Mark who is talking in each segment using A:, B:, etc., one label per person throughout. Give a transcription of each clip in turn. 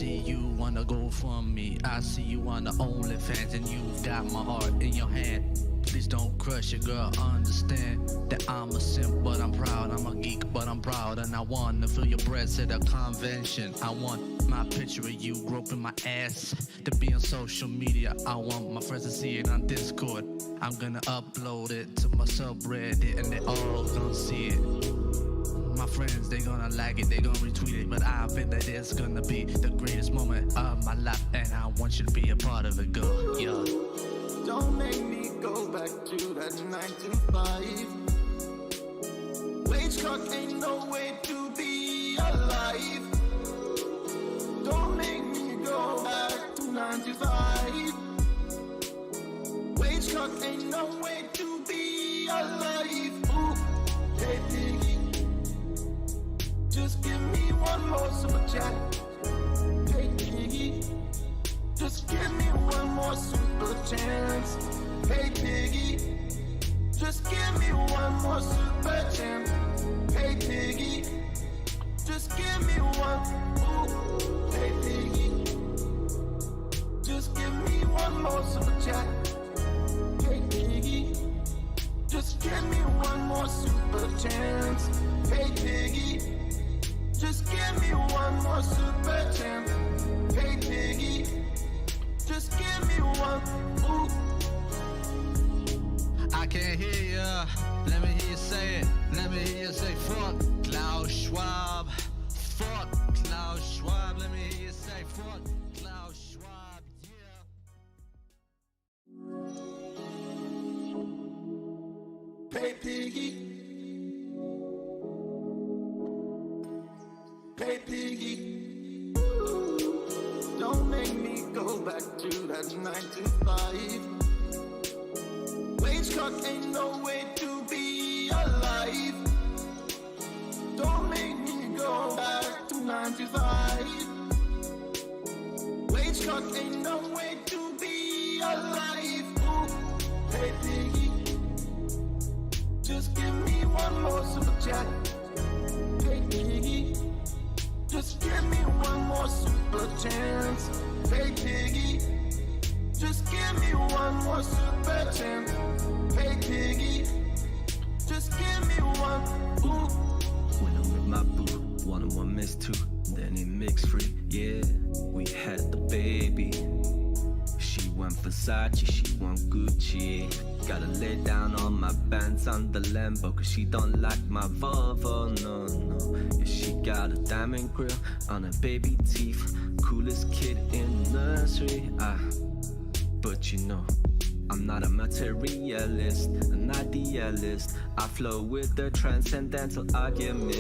A: see you wanna go from me. I see you on the OnlyFans and you've got my heart in your hand. Please don't crush it, girl, understand that I'm a simp, but I'm proud. I'm a geek, but I'm proud. And I wanna feel your breasts at a convention. I want my picture of you groping my ass to be on social media. I want my friends to see it on Discord. I'm gonna upload it to my subreddit and they all gonna see it. My friends, they gonna like it, they gonna retweet it, but I bet that it's gonna be the greatest moment of my life, and I want you to be a part of it, girl. Yeah.
B: Don't make me go back to that 9 to 5. Wage clock ain't no way to be alive. Don't make me go back to 9 to 5. Wage clock ain't no way to be alive. Ooh, hey Piggy, just give me one more super chat. Hey Piggy, just give me one more super chance. Hey Piggy, just give me one more super chance. Hey Piggy, just give me one. Ooh, hey Piggy, just give me one more super chat. Hey Piggy, just give me one more super chance. Hey Piggy, just give me one more super chance. Hey Piggy, just give me one. Ooh.
A: I can't hear ya. Let me hear you say it. Let me hear you say fuck Klaus Schwab. Fuck Klaus Schwab. Let me hear you say fuck Klaus Schwab. Yeah.
B: Hey Piggy, hey Piggy, don't make me go back to that 9 to 5. Wage clock ain't no way to be alive. Don't make me go back to 9 to 5. Wage clock ain't no way to be alive. Ooh, hey Piggy, just give me one more super chat. Hey Piggy, just give me one more super chance. Hey Piggy, just give me one more super chance. Hey Piggy, just give me one. Ooh.
C: When I'm with my boo, 1 and 1 mix 2, then it mix free. Yeah, we had the baby. She went Versace, she went Gucci. Gotta lay down all my bands on the Lambo, cause she don't like my Volvo, no, no. Yeah, she got a diamond grill on her baby teeth. Coolest kid in the nursery, but you know, I'm not a materialist, an idealist. I flow with the transcendental argument.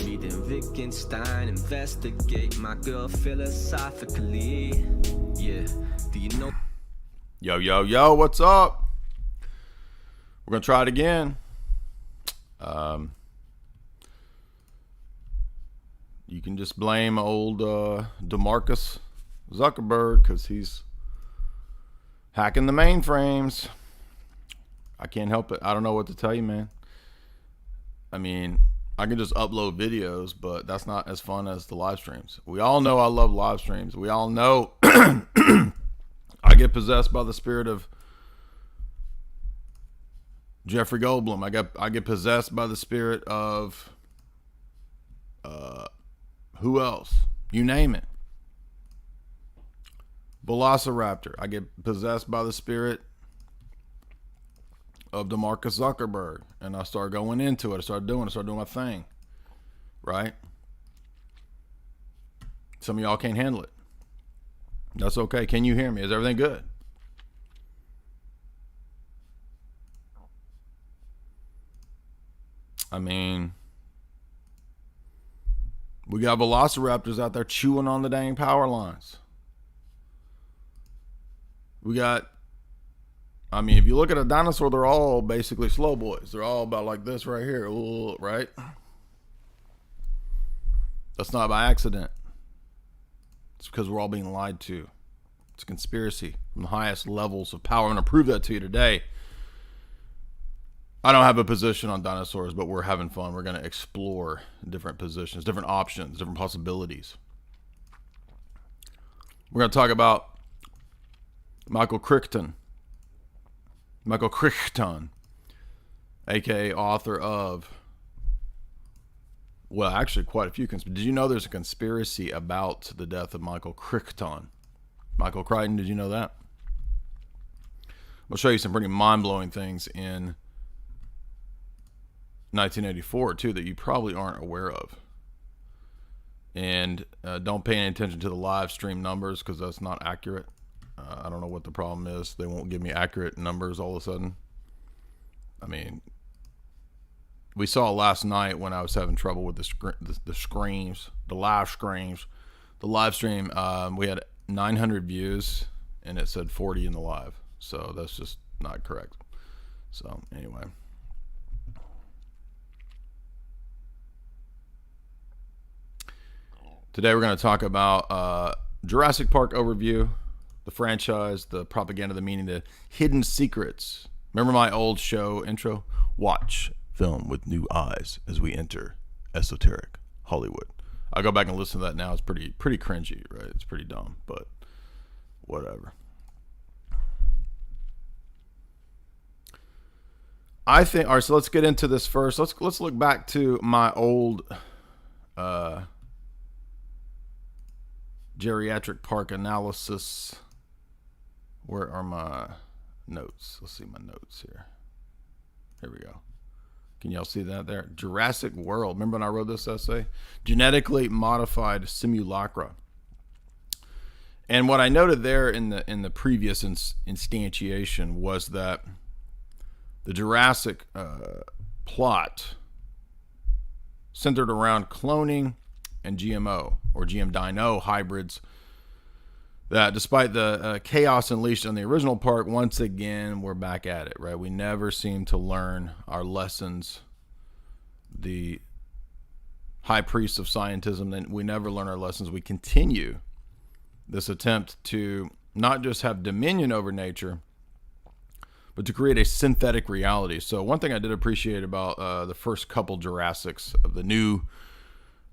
C: Reading Wittgenstein, investigate my girl philosophically. Yeah, do you know?
D: Yo, yo, yo, what's up? We're going to try it again. You can just blame old DeMarcus Zuckerberg because he's hacking the mainframes. I can't help it. I don't know what to tell you, man. I mean, I can just upload videos, but that's not as fun as the live streams. We all know I love live streams. We all know I get possessed by the spirit of Jeffrey Goldblum. I get possessed by the spirit of who else? You name it. Velociraptor. I get possessed by the spirit of DeMarcus Zuckerberg, and I start going into it. I start doing my thing, right? Some of y'all can't handle it. That's okay. Can you hear me? Is everything good? I mean, we got velociraptors out there chewing on the dang power lines. We got, I mean, if you look at a dinosaur, they're all basically slow boys. They're all about like this right here, right? That's not by accident. It's because we're all being lied to. It's a conspiracy from the highest levels of power. I'm going to prove that to you today. I don't have a position on dinosaurs, but we're having fun. We're going to explore different positions, different options, different possibilities. We're going to talk about Michael Crichton, aka author of, well, actually quite a few. Did you know there's a conspiracy about the death of Michael Crichton? Michael Crichton, did you know that? I'll show you some pretty mind-blowing things in 1984 too that you probably aren't aware of. And don't pay any attention to the live stream numbers because that's not accurate. I don't know what the problem is. They won't give me accurate numbers all of a sudden. I mean, we saw last night when I was having trouble with the screams, the live streams. The live stream, we had 900 views and it said 40 in the live. So that's just not correct. So anyway. Today we're going to talk about Jurassic Park overview, the franchise, the propaganda, the meaning, the hidden secrets. Remember my old show intro? Watch film with new eyes as we enter esoteric Hollywood. I go back and listen to that now. It's pretty cringy, right? It's pretty dumb, but whatever. I think, all right, so let's get into this first. Let's look back to my old geriatric park analysis. Where are my notes? Let's see my notes here. Here we go. Can y'all see that there? Jurassic World. Remember when I wrote this essay? Genetically modified simulacra. And what I noted there in the previous instantiation was that the Jurassic plot centered around cloning and GMO or GM dino hybrids, that despite the chaos unleashed on the original park, once again we're back at it, right? We never seem to learn our lessons. The high priests of scientism, then we never learn our lessons. We continue this attempt to not just have dominion over nature, but to create a synthetic reality. So one thing I did appreciate about the first couple Jurassics of the new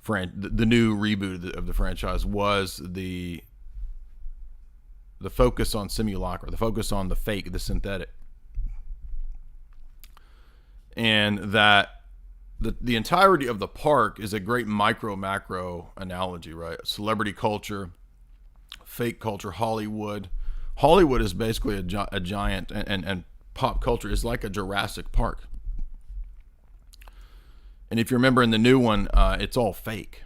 D: reboot of the franchise was the focus on simulacra, the focus on the fake, the synthetic. And that the entirety of the park is a great micro-macro analogy, right? Celebrity culture, fake culture, Hollywood. Hollywood is basically a giant, and pop culture is like a Jurassic Park. And if you remember in the new one, it's all fake.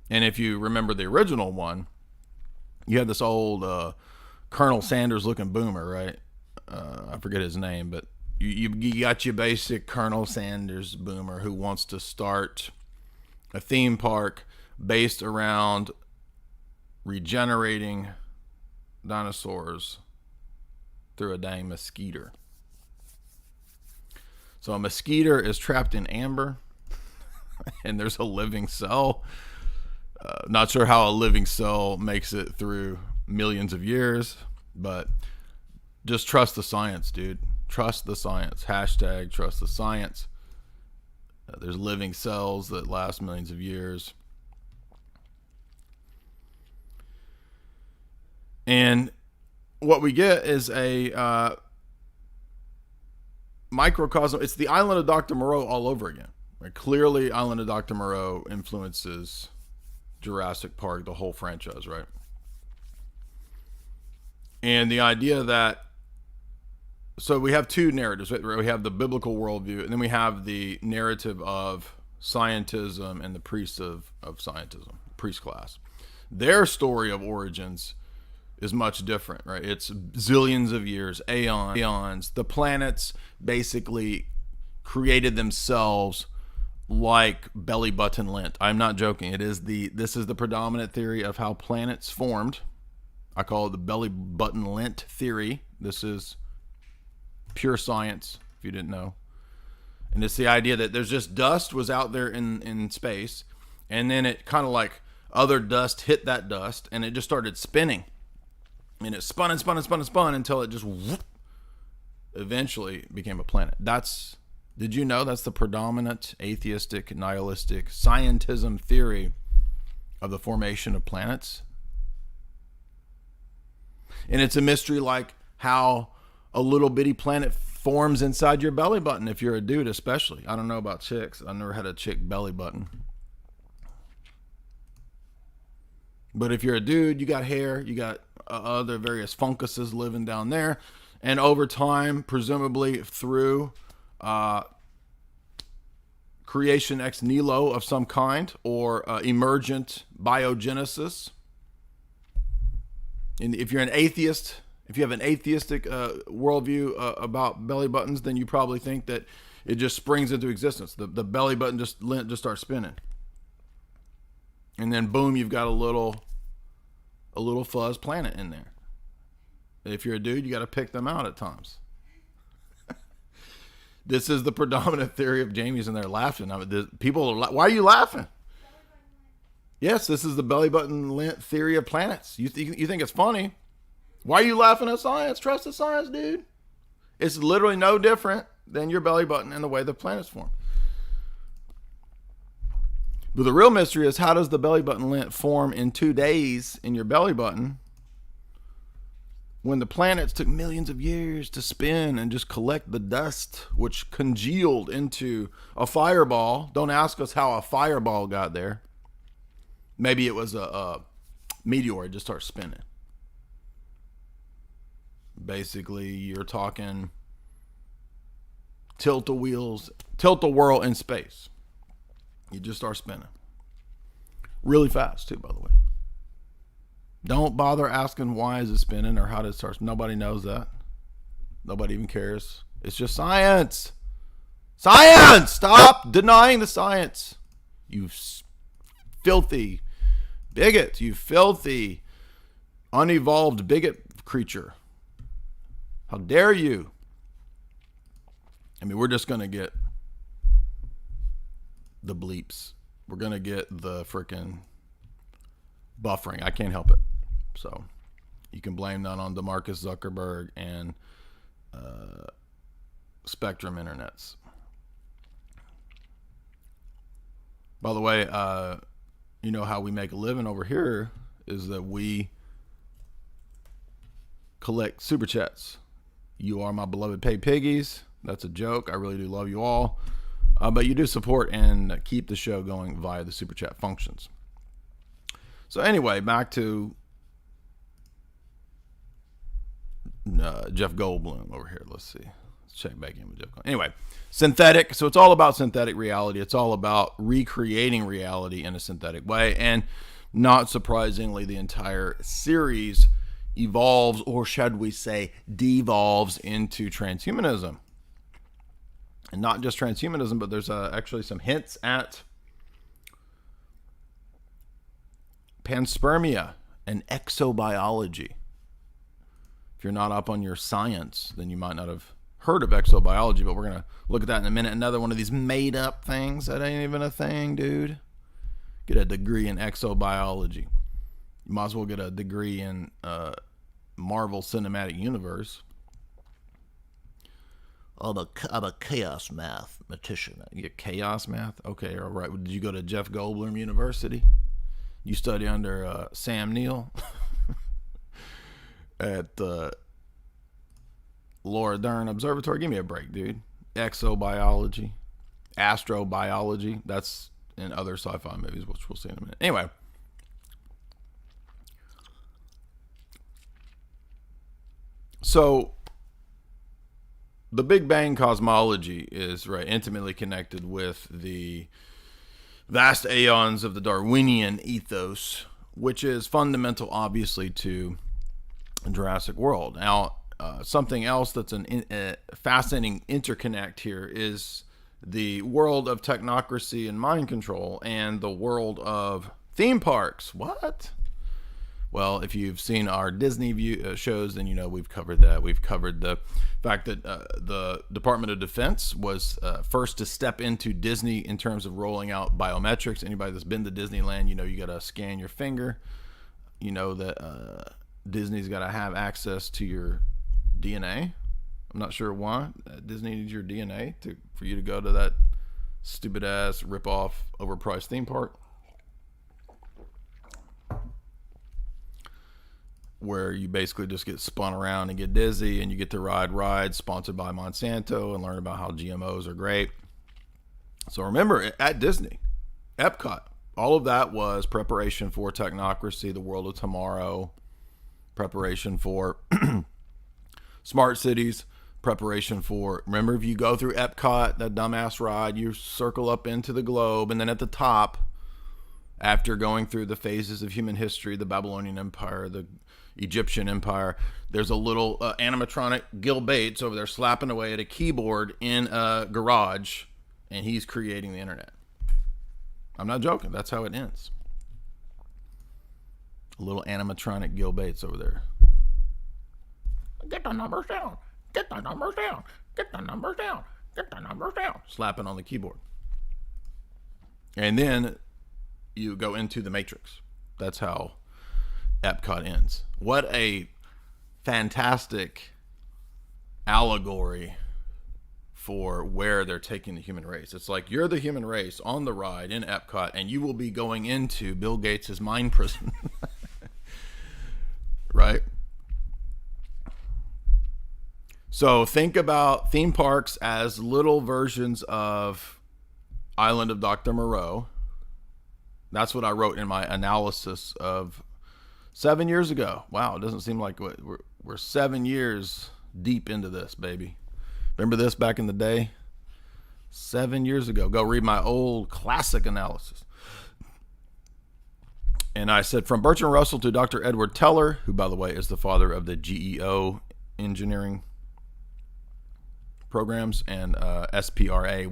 D: And if you remember the original one, you had this old Colonel Sanders looking boomer, right? I forget his name, but you got your basic Colonel Sanders boomer who wants to start a theme park based around regenerating dinosaurs through a dang mosquito. So a mosquito is trapped in amber and there's a living cell. Not sure how a living cell makes it through millions of years, but just trust the science, dude. Trust the science. Hashtag trust the science. There's living cells that last millions of years. And what we get is a microcosm. It's the Island of Dr. Moreau all over again. Right? Clearly, Island of Dr. Moreau influences Jurassic Park, the whole franchise, right? And the idea that, so we have two narratives, right? We have the biblical worldview, and then we have the narrative of scientism and the priests of scientism, priest class. Their story of origins is much different, right? It's zillions of years, aeons. The planets basically created themselves like belly button lint. I'm not joking. This is the predominant theory of how planets formed. I call it the belly button lint theory. This is pure science, if you didn't know. And it's the idea that there's just dust was out there in space, and then it kind of like other dust hit that dust, and it just started spinning. And it spun and spun and spun and spun until it just whoop, eventually became a planet. Did you know that's the predominant atheistic, nihilistic, scientism theory of the formation of planets? And it's a mystery like how a little bitty planet forms inside your belly button if you're a dude, especially. I don't know about chicks. I've never had a chick belly button. But if you're a dude, you got hair, you got other various funguses living down there. And over time, presumably through creation ex nihilo of some kind, or emergent biogenesis. And if you're an atheist, if you have an atheistic worldview about belly buttons, then you probably think that it just springs into existence. The belly button just starts spinning. And then boom, you've got a little fuzz planet in there. If you're a dude, you got to pick them out at times. This is the predominant theory of Jamie's in there laughing. People are why are you laughing? Yes, this is the belly button lint theory of planets. You think it's funny? Why are you laughing at science? Trust the science, dude. It's literally no different than your belly button and the way the planets form. But the real mystery is, how does the belly button lint form in 2 days in your belly button when the planets took millions of years to spin and just collect the dust, which congealed into a fireball? Don't ask us how a fireball got there. Maybe it was a meteor. It just started spinning. Basically, you're talking tilt-a-whirl in space. You just start spinning. Really fast, too, by the way. Don't bother asking why is it spinning or how does it start. Nobody knows that. Nobody even cares. It's just science. Science! Stop denying the science. You filthy bigot. You filthy, unevolved bigot creature. How dare you? I mean, we're just going to get the bleeps. We're going to get the freaking buffering. I can't help it. So you can blame that on DeMarcus Zuckerberg and Spectrum Internets. By the way, you know how we make a living over here is that we collect super chats. You are my beloved pay piggies. That's a joke. I really do love you all. But you do support and keep the show going via the super chat functions. So anyway, back to Jeff Goldblum over here. Let's see. Let's check back in with Jeff Goldblum. Anyway, synthetic. So it's all about synthetic reality. It's all about recreating reality in a synthetic way. And not surprisingly, the entire series evolves, or should we say devolves, into transhumanism. And not just transhumanism, but there's actually some hints at panspermia and exobiology. If you're not up on your science, then you might not have heard of exobiology, but we're going to look at that in a minute. Another one of these made up things that ain't even a thing, dude. Get a degree in exobiology. You might as well get a degree in Marvel Cinematic Universe. I'm a chaos mathematician. You chaos math? Okay, all right. Did you go to Jeff Goldblum University? You study under Sam Neill at Laura Dern Observatory? Give me a break, dude. Exobiology, astrobiology. That's in other sci-fi movies, which we'll see in a minute. Anyway. So the Big Bang cosmology is intimately connected with the vast aeons of the Darwinian ethos, which is fundamental, obviously, to Jurassic World. Now, something else that's a fascinating interconnect here is the world of technocracy and mind control and the world of theme parks. What? Well, if you've seen our Disney shows, then you know we've covered that. We've covered the fact that the Department of Defense was first to step into Disney in terms of rolling out biometrics. Anybody that's been to Disneyland, you know you got to scan your finger. You know that Disney's got to have access to your DNA. I'm not sure why. Disney needs your DNA for you to go to that stupid-ass, rip-off, overpriced theme park. where you basically just get spun around and get dizzy, and you get to ride rides sponsored by Monsanto and learn about how GMOs are great. So remember, at Disney, Epcot, all of that was preparation for technocracy, the world of tomorrow, preparation for smart cities, preparation for, remember, if you go through Epcot, that dumbass ride, you circle up into the globe, and then at the top, after going through the phases of human history, the Babylonian Empire, the Egyptian Empire, there's a little animatronic Gil Bates over there slapping away at a keyboard in a garage, and he's creating the internet. I'm not joking. That's how it ends. A little animatronic Gil Bates over there. Get the numbers down. Get the numbers down. Get the numbers down. Get the numbers down. Slapping on the keyboard. And then you go into the Matrix. That's how Epcot ends. What a fantastic allegory for where they're taking the human race. It's like you're the human race on the ride in Epcot, and you will be going into Bill Gates' mind prison. Right? So think about theme parks as little versions of Island of Dr. Moreau. That's what I wrote in my analysis of 7 years ago. Wow, it doesn't seem like we're 7 years deep into this, baby. Remember this back in the day? 7 years ago. Go read my old classic analysis. And I said, from Bertrand Russell to Dr. Edward Teller, who, by the way, is the father of the GEO engineering programs, and SPRAYIN,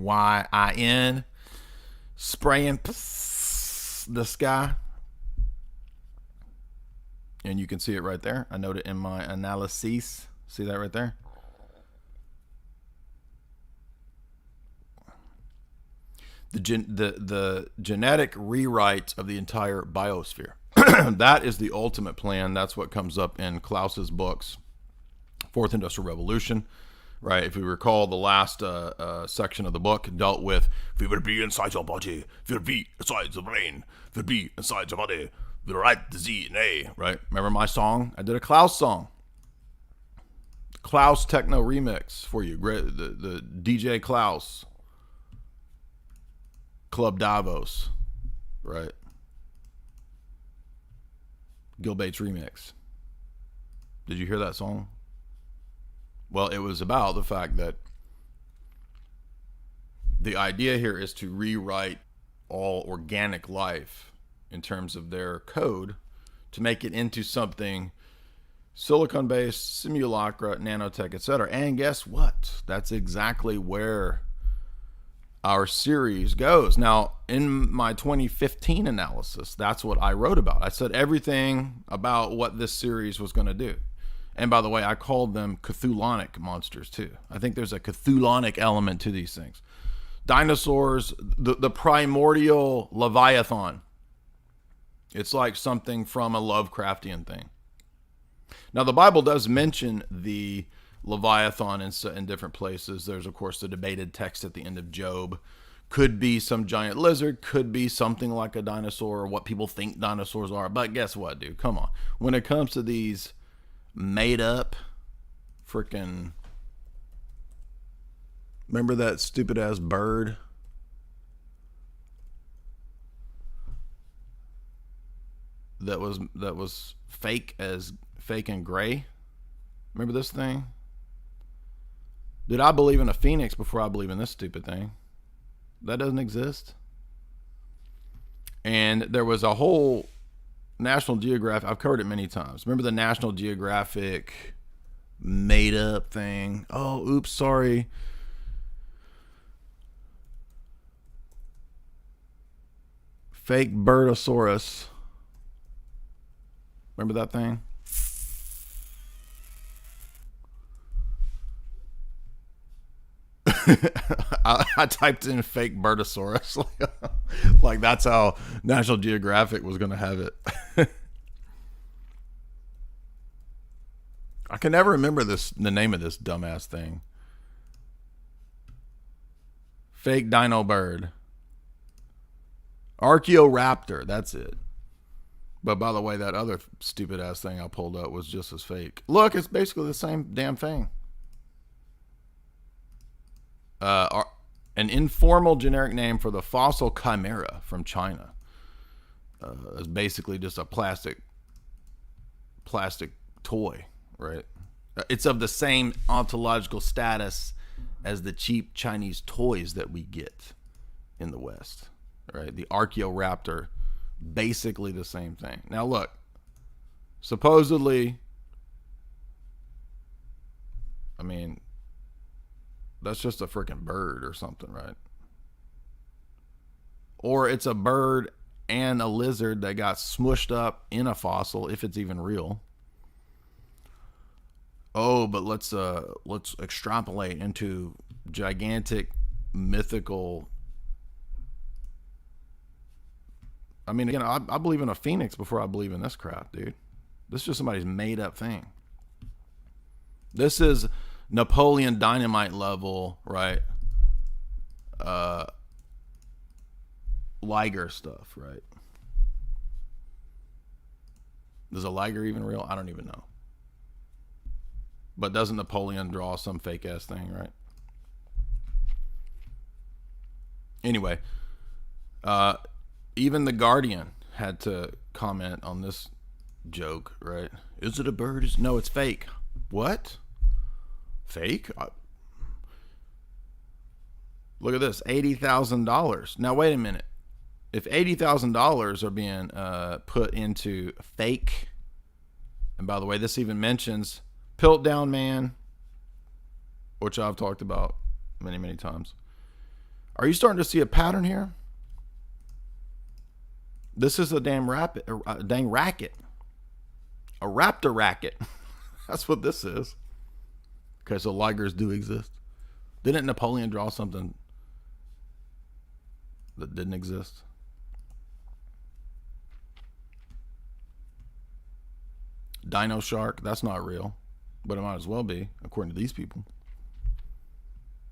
D: spraying the sky. And you can see it right there. I noted in my analysis. See that right there? The genetic rewrite of the entire biosphere. That is the ultimate plan. That's what comes up in Klaus's books, Fourth Industrial Revolution, right? If we recall, the last section of the book dealt with, if it would be inside your body, if it would be inside the brain, if it would be inside your body, we'll write the DNA, right? Remember my song? I did a Klaus song. Klaus techno remix for you. The DJ Klaus. Club Davos, right? Gil Bates remix. Did you hear that song? Well, it was about the fact that the idea here is to rewrite all organic life in terms of their code to make it into something silicon-based, simulacra, nanotech, etc. And guess what? That's exactly where our series goes. Now, in my 2015 analysis, that's what I wrote about. I said everything about what this series was going to do. And by the way, I called them Cthulhonic monsters too. I think there's a Cthulhonic element to these things. Dinosaurs, the primordial Leviathan. It's like something from a Lovecraftian thing. Now, the Bible does mention the Leviathan in different places. There's, of course, the debated text at the end of Job. Could be some giant lizard, could be something like a dinosaur, or what people think dinosaurs are. But guess what, dude? Come on. When it comes to these made up freaking, remember that stupid ass bird? That was fake and gray. Remember this thing? Dude, I believe in a phoenix before I believe in this stupid thing. That doesn't exist. And there was a whole National Geographic, I've covered it many times. Remember the National Geographic made up thing? Oh, oops, sorry. Fake Birdosaurus. Remember that thing? I typed in fake Birdosaurus. Like that's how National Geographic was going to have it. I can never remember the name of this dumbass thing. Fake dino bird. Archaeoraptor, that's it. But by the way, that other stupid ass thing I pulled up was just as fake. Look, it's basically the same damn thing. An informal generic name for the fossil chimera from China. It's basically just a plastic toy, right? It's of the same ontological status as the cheap Chinese toys that we get in the West, right? The Archaeoraptor, basically the same thing. Now look, supposedly, I mean, that's just a freaking bird or something, right? Or it's a bird and a lizard that got smushed up in a fossil, if it's even real. Oh, but let's extrapolate into gigantic mythical. I mean, again, I believe in a phoenix before I believe in this crap, dude. This is just somebody's made up thing. This is Napoleon Dynamite level, right? Liger stuff, right? Is a Liger even real? I don't even know. But doesn't Napoleon draw some fake ass thing, right? Anyway, even the Guardian had to comment on this joke, right? Is it a bird? No, it's fake. What? Fake? Look at this, $80,000. Now wait a minute. If $80,000 are being put into fake, and by the way, this even mentions Piltdown Man, which I've talked about many, many times. Are you starting to see a pattern here? This is a dang racket. A raptor racket. That's what this is. Okay, so Ligers do exist. Didn't Napoleon draw something that didn't exist? Dino Shark, that's not real. But it might as well be, according to these people.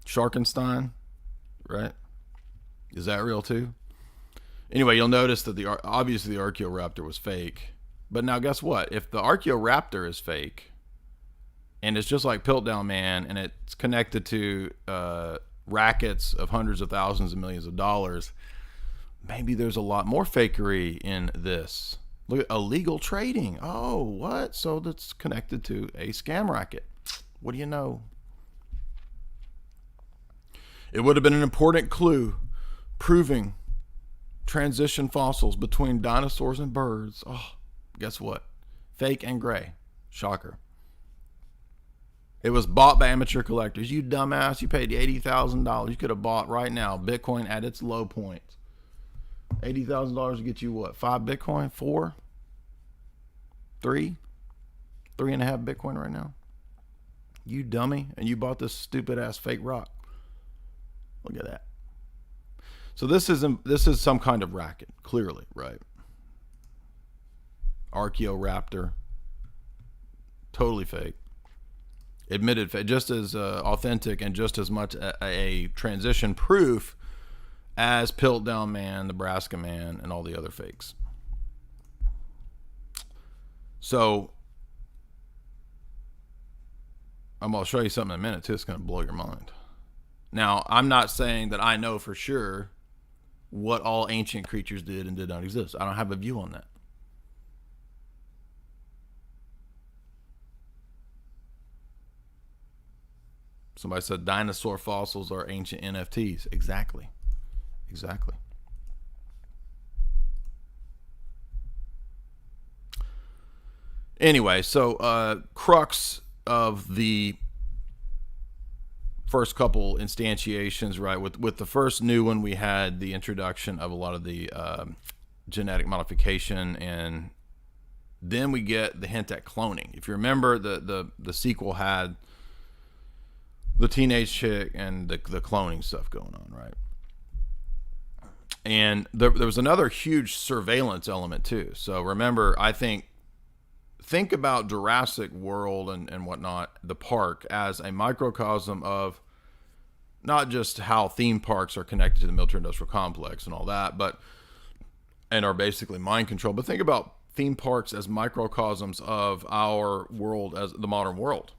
D: Sharkenstein, right? Is that real too? Anyway, you'll notice that obviously the Archaeoraptor was fake. But now guess what? If the Archaeoraptor is fake, and it's just like Piltdown Man, and it's connected to rackets of hundreds of thousands and millions of dollars, maybe there's a lot more fakery in this. Look at illegal trading. Oh, what? So that's connected to a scam racket. What do you know? It would have been an important clue proving transition fossils between dinosaurs and birds. Oh, guess what? Fake and gray. Shocker. It was bought by amateur collectors. You dumbass, you paid $80,000. You could have bought right now Bitcoin at its low point. $80,000 to get you what? 5 Bitcoin? 4? 3? 3.5 Bitcoin right now? You dummy. And you bought this stupid ass fake rock. Look at that. So this is some kind of racket, clearly, right? Archaeoraptor. Totally fake. Admitted fake. Just as authentic and just as much a transition proof as Piltdown Man, Nebraska Man, and all the other fakes. So, I'm going to show you something in a minute, too. It's going to blow your mind. Now, I'm not saying that I know for sure what all ancient creatures did and did not exist. I don't have a view on that. Somebody said dinosaur fossils are ancient NFTs. Exactly. Exactly. Anyway, so crux of the first couple instantiations, right? With the first new one, we had the introduction of a lot of the genetic modification, and then we get the hint at cloning. If you remember, the sequel had the teenage chick and the cloning stuff going on, right? And there was another huge surveillance element too. So remember, I think about Jurassic World and whatnot, the park, as a microcosm of not just how theme parks are connected to the military industrial complex and all that, and are basically mind control. But think about theme parks as microcosms of our world, as the modern world.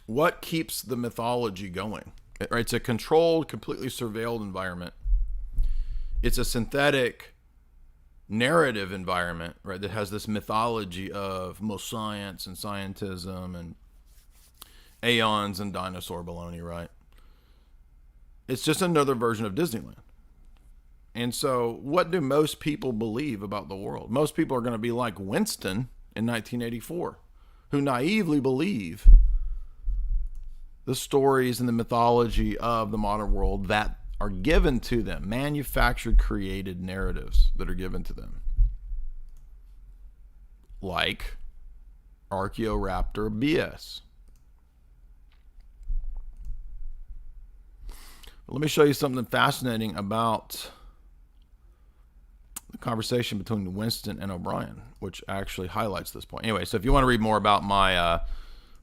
D: What keeps the mythology going? Right? It's a controlled, completely surveilled environment. It's a synthetic narrative environment, right, that has this mythology of most science and scientism and aeons and dinosaur baloney, right? It's just another version of Disneyland. And so what do most people believe about the world? Most people are going to be like Winston in 1984, who naively believe the stories and the mythology of the modern world that are given to them, manufactured, created narratives that are given to them. Like Archaeoraptor BS. Let me show you something fascinating about the conversation between Winston and O'Brien, which actually highlights this point. Anyway, so if you want to read more about my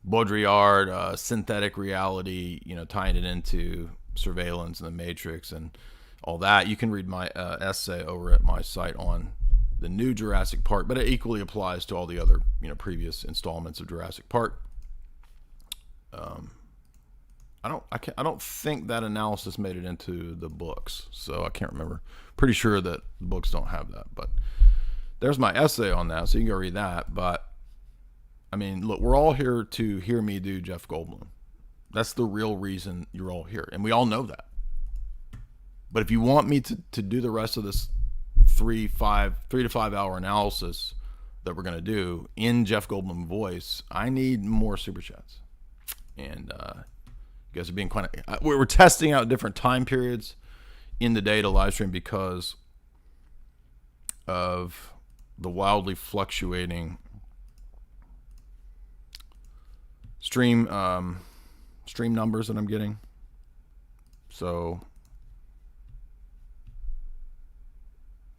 D: Baudrillard synthetic reality, tying it into surveillance and the Matrix and all that, you can read my essay over at my site on the new Jurassic Park, but it equally applies to all the other previous installments of Jurassic Park. I don't think that analysis made it into the books, so I can't remember. Pretty sure that the books don't have that, but there's my essay on that, so you can go read that. But I mean, look, we're all here to hear me do Jeff Goldblum. That's the real reason you're all here, and we all know that. But if you want me to do the rest of this 3 to 5 hour analysis that we're going to do in Jeff Goldblum voice, I need more super chats. And you guys are being quite. We're testing out different time periods in the day to live stream because of the wildly fluctuating stream numbers that I'm getting. So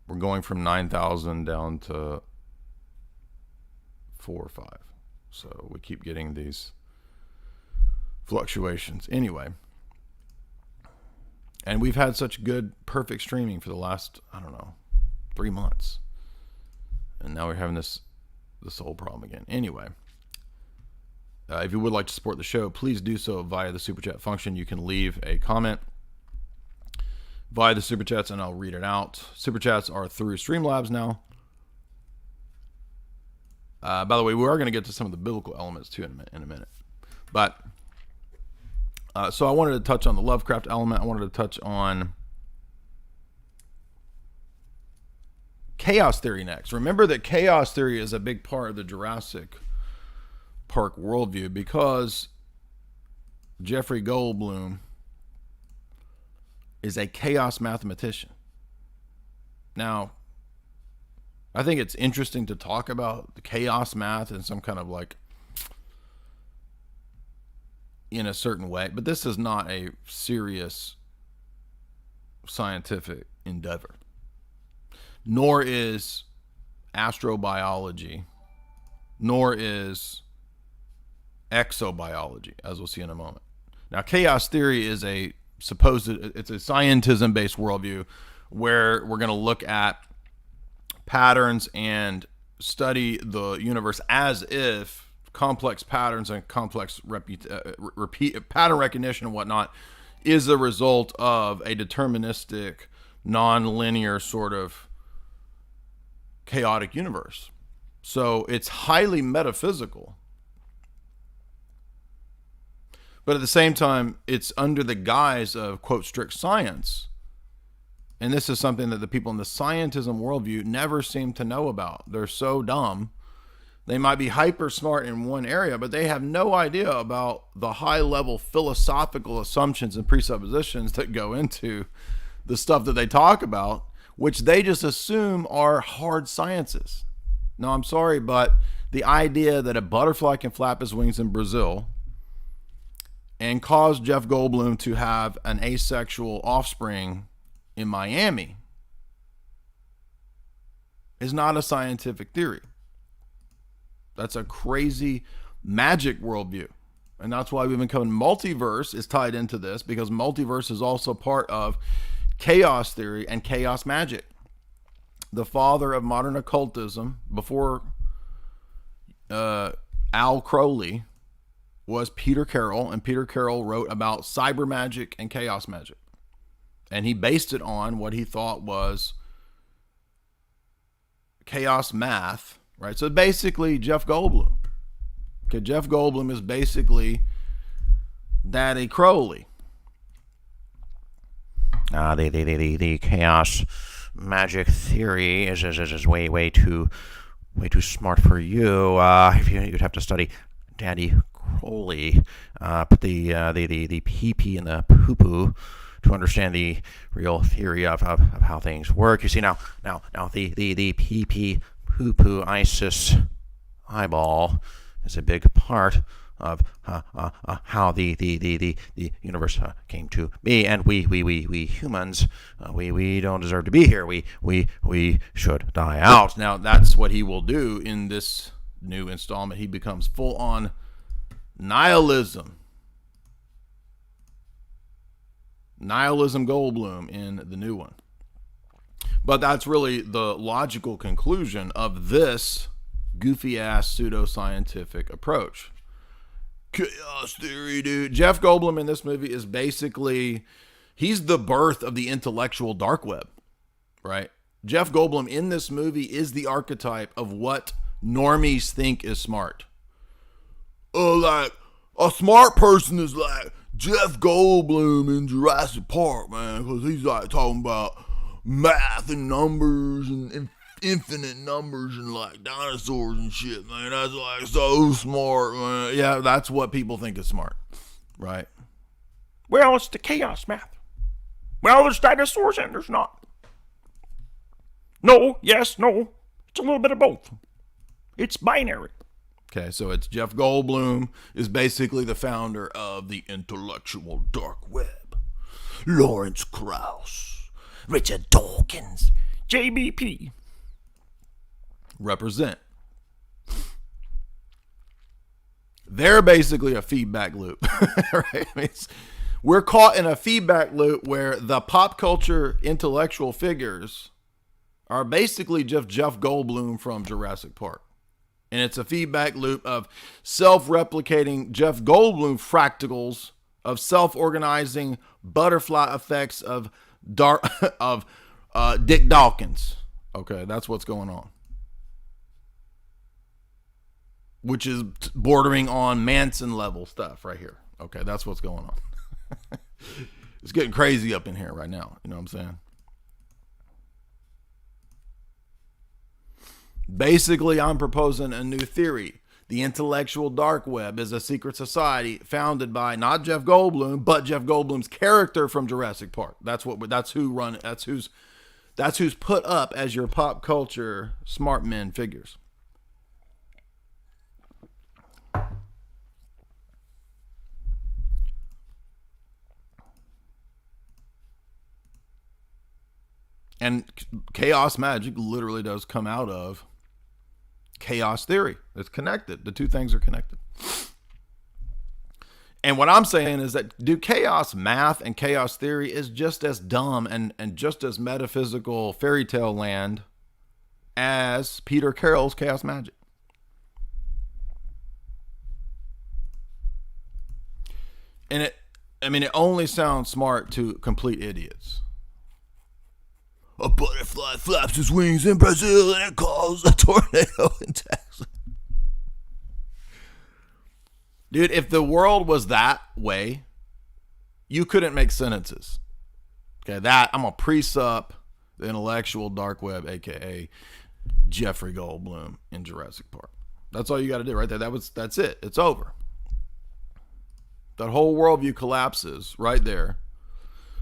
D: we're going from 9,000 down to 4 or 5. So we keep getting these fluctuations. Anyway, and we've had such good, perfect streaming for the last, 3 months. And now we're having this whole problem again. Anyway, if you would like to support the show, please do so via the Super Chat function. You can leave a comment via the Super Chats, and I'll read it out. Super Chats are through Streamlabs now. By the way, we are going to get to some of the biblical elements, too, in a minute. But, so I wanted to touch on the Lovecraft element. I wanted to touch on chaos theory next. Remember that chaos theory is a big part of the Jurassic Park worldview because Jeffrey Goldblum is a chaos mathematician. Now, I think it's interesting to talk about the chaos math in some kind of in a certain way, but this is not a serious scientific endeavor. Nor is astrobiology, nor is exobiology, as we'll see in a moment. Now, chaos theory is it's a scientism-based worldview where we're going to look at patterns and study the universe as if complex patterns and complex pattern recognition and whatnot is a result of a deterministic, non-linear sort of chaotic universe. So it's highly metaphysical. But at the same time, it's under the guise of, quote, strict science. And this is something that the people in the scientism worldview never seem to know about. They're so dumb. They might be hyper smart in one area, but they have no idea about the high level philosophical assumptions and presuppositions that go into the stuff that they talk about, which they just assume are hard sciences. Now, I'm sorry, but the idea that a butterfly can flap his wings in Brazil and cause Jeff Goldblum to have an asexual offspring in Miami is not a scientific theory. That's a crazy magic worldview. And that's why we've been coming. Multiverse is tied into this because multiverse is also part of chaos theory and chaos magic. the father of modern occultism before Al Crowley was Peter Carroll, and Peter Carroll wrote about cyber magic and chaos magic. And he based it on what he thought was chaos math, right? So basically Jeff Goldblum. Okay, Jeff Goldblum is basically Daddy Crowley.
E: The chaos magic theory is way too smart for you. You'd have to study Daddy Crowley, put the pee and the poo to understand the real theory of how things work. You see now the pee poo ISIS eyeball is a big part of how the universe came to be, and we humans we don't deserve to be here. We should die out. Now that's what he will do in this new installment. He becomes full on nihilism Goldblum in the new one. But that's really the logical conclusion of this goofy ass pseudoscientific approach. Chaos theory, dude. Jeff Goldblum in this movie is basically, he's the birth of the intellectual dark web, right? Jeff Goldblum in this movie is the archetype of what normies think is smart. Like, a smart person is like Jeff Goldblum in Jurassic Park, man, because he's like talking about math and numbers and infinite numbers and like dinosaurs and shit, man. That's like so smart, man. Yeah, that's what people think is smart, right? Well, it's the chaos math. Well, there's dinosaurs and there's not. No, yes, no. It's a little bit of both. It's binary.
D: Okay, so it's Jeff Goldblum is basically the founder of the intellectual dark web. Lawrence Krauss, Richard Dawkins,
E: JBP.
D: Represent. They're basically a feedback loop, right? I mean, we're caught in a feedback loop where the pop culture intellectual figures are basically just Jeff Goldblum from Jurassic Park. And it's a feedback loop of self-replicating Jeff Goldblum fractals of self-organizing butterfly effects of Dick Dawkins. Okay, that's what's going on. Which is bordering on Manson level stuff right here. Okay, that's what's going on. It's getting crazy up in here right now. You know what I'm saying? Basically, I'm proposing a new theory. The intellectual dark web is a secret society founded by not Jeff Goldblum, but Jeff Goldblum's character from Jurassic Park. That's who's put up as your pop culture smart men figures. And chaos magic literally does come out of chaos theory. It's connected. The two things are connected. And what I'm saying is that chaos math and chaos theory is just as dumb and just as metaphysical fairy tale land as Peter Carroll's chaos magic. And it only sounds smart to complete idiots. A butterfly flaps its wings in Brazil and it causes a tornado in Texas. Dude, if the world was that way, you couldn't make sentences. Okay, I'm going to pre-sup the intellectual dark web, a.k.a. Jeffrey Goldblum in Jurassic Park. That's all you got to do right there. That's it. It's over. That whole worldview collapses right there.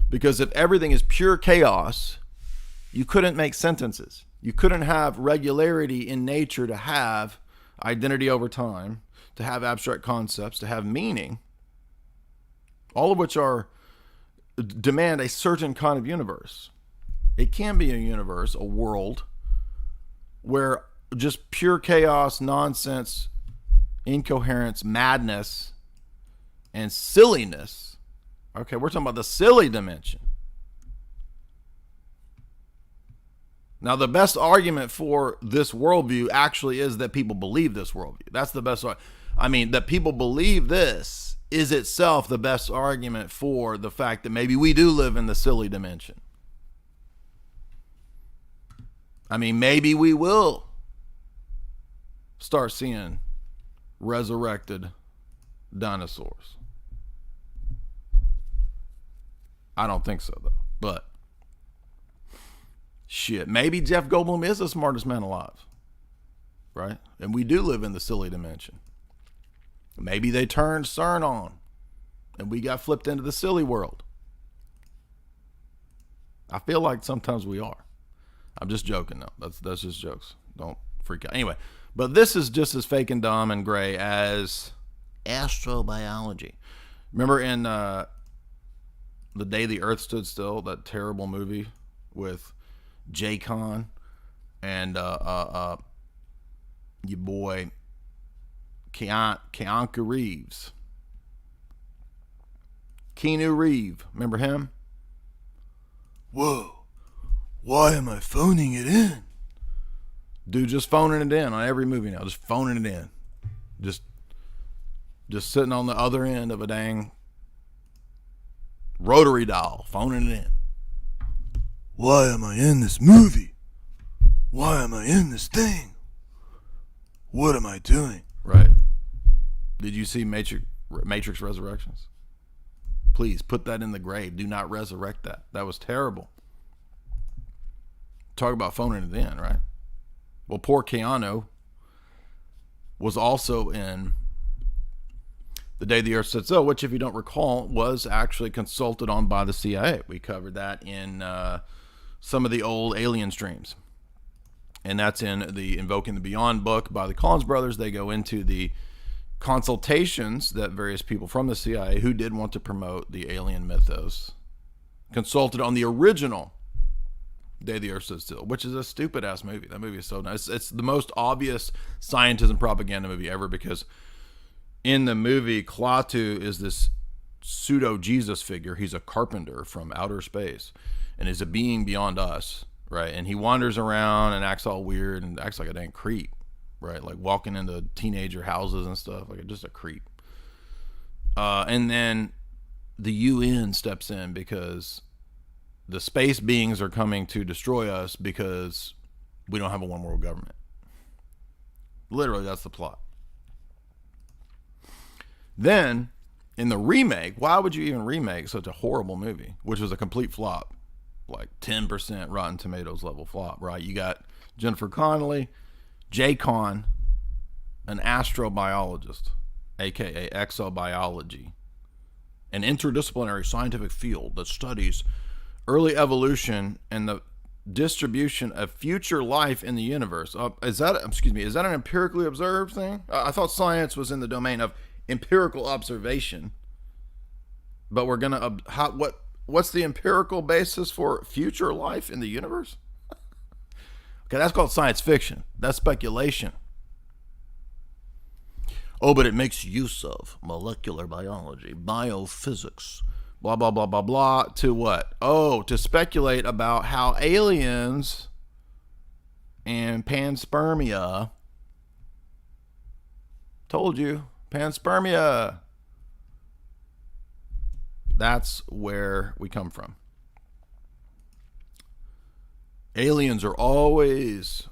D: Because if everything is pure chaos, you couldn't make sentences. You couldn't have regularity in nature to have identity over time, to have abstract concepts, to have meaning, all of which demand a certain kind of universe. It can be a universe, a world, where just pure chaos, nonsense, incoherence, madness, and silliness. Okay, we're talking about the silly dimension.
E: Now, the best argument for this worldview actually is that people believe this worldview. That's the best. I mean, that people believe this is itself the best argument for the fact that maybe we do live in the silly dimension. I mean, maybe we will start seeing resurrected dinosaurs. I don't think so, though. But shit, maybe Jeff Goldblum is the smartest man alive, right? And we do live in the silly dimension. Maybe they turned CERN on and we got flipped into the silly world. I feel like sometimes we are. I'm just joking though. That's just jokes. Don't freak out. Anyway, but this is just as fake and dumb and gray as astrobiology. Remember in The Day the Earth Stood Still, that terrible movie with J-Con and your boy Keanu Reeves. Keanu Reeves. Remember him? Whoa. Why am I phoning it in? Dude, just phoning it in on every movie now. Just phoning it in. Just sitting on the other end of a dang rotary dial, phoning it in. Why am I in this movie? Why am I in this thing? What am I doing? Right. Did you see Matrix Resurrections? Please put that in the grave. Do not resurrect that. That was terrible. Talk about phoning it in, right? Well, poor Keanu was also in The Day the Earth Stood Still, which, if you don't recall, was actually consulted on by the CIA. We covered that in some of the old Alien streams. And that's in the Invoking the Beyond book by the Collins brothers. They go into the consultations that various people from the CIA who did want to promote the alien mythos consulted on the original Day the Earth Stood Still, which is a stupid ass movie. That movie is so nice. It's the most obvious scientism propaganda movie ever, because in the movie, Klaatu is this pseudo Jesus figure. He's a carpenter from outer space and is a being beyond us, right? And he wanders around and acts all weird and acts like a dang creep, right? Like walking into teenager houses and stuff, like just a creep. And then the UN steps in because the space beings are coming to destroy us because we don't have a one world government. Literally, that's the plot. Then, in the remake, why would you even remake such a horrible movie, which was a complete flop? Like 10% Rotten Tomatoes level flop, right? You got Jennifer Connelly, J-Con, an astrobiologist, aka exobiology, an interdisciplinary scientific field that studies early evolution and the distribution of future life in the universe. Is that an empirically observed thing? I thought science was in the domain of empirical observation, but we're gonna what's the empirical basis for future life in the universe? Okay, that's called science fiction. That's speculation. Oh, but it makes use of molecular biology, biophysics, blah, blah, blah, blah, blah, to what? Oh, to speculate about how aliens and panspermia, told you, panspermia. That's where we come from. Aliens are always,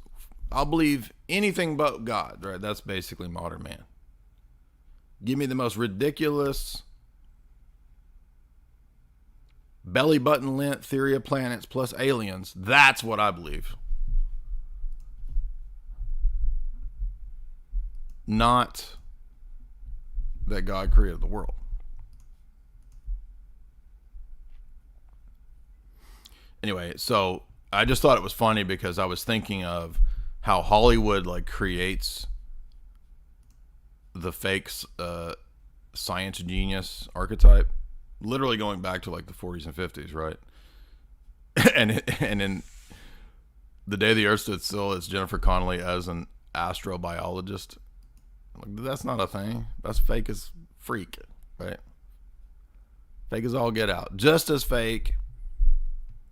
E: I'll believe anything but God, right? That's basically modern man. Give me the most ridiculous belly button lint theory of planets plus aliens. That's what I believe. Not that God created the world. Anyway, so I just thought it was funny because I was thinking of how Hollywood like creates the fake science genius archetype, literally going back to like the 40s and 50s, right? and in The Day the Earth Stood Still, it's Jennifer Connelly as an astrobiologist. Like, that's not a thing. That's fake as freak, right? Fake as all get out. Just as fake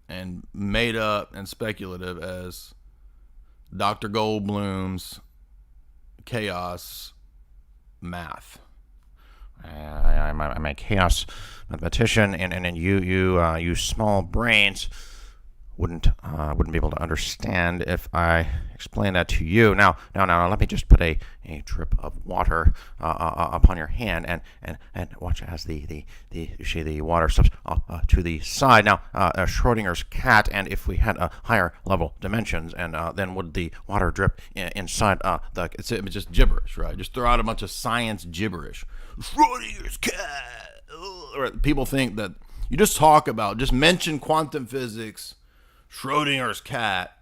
E: and made up and speculative as Dr. Goldblum's chaos math.
F: I'm a chaos mathematician, and you small brains wouldn't be able to understand if I explain that to you. Now, let me just put a drip of water upon your hand, and watch as the you see the water slips to the side. Now, Schrodinger's cat, and if we had higher level dimensions, and then would the water drip inside
E: It's just gibberish, right? Just throw out a bunch of science gibberish. Schrodinger's cat. Ugh. People think that you just mention quantum physics, Schrodinger's cat,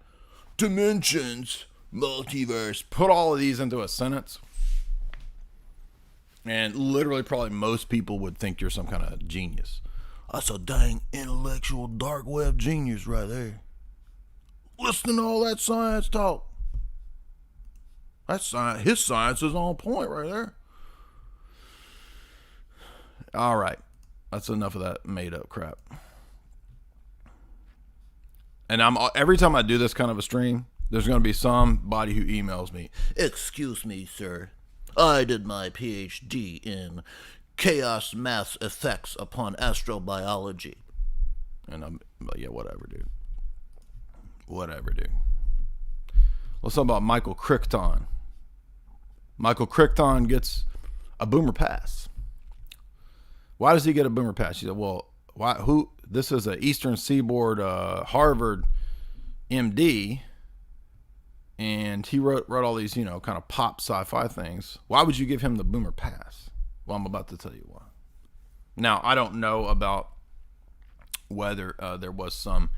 E: dimensions, multiverse, put all of these into a sentence, and literally probably most people would think you're some kind of genius. That's a dang intellectual dark web genius right there. Listen to all that science talk. That's science. His science is on point right there. All right. That's enough of that made up crap. And every time I do this kind of a stream, there's going to be somebody who emails me. Excuse me, sir. I did my PhD in chaos math's effects upon astrobiology. And yeah, whatever, dude. Whatever, dude. Let's talk about Michael Crichton. Michael Crichton gets a boomer pass. Why does he get a boomer pass? He said, well, who? This is an Eastern Seaboard Harvard MD, and he wrote all these, kind of pop sci-fi things. Why would you give him the boomer pass? Well, I'm about to tell you why. Now, I don't know about whether there was some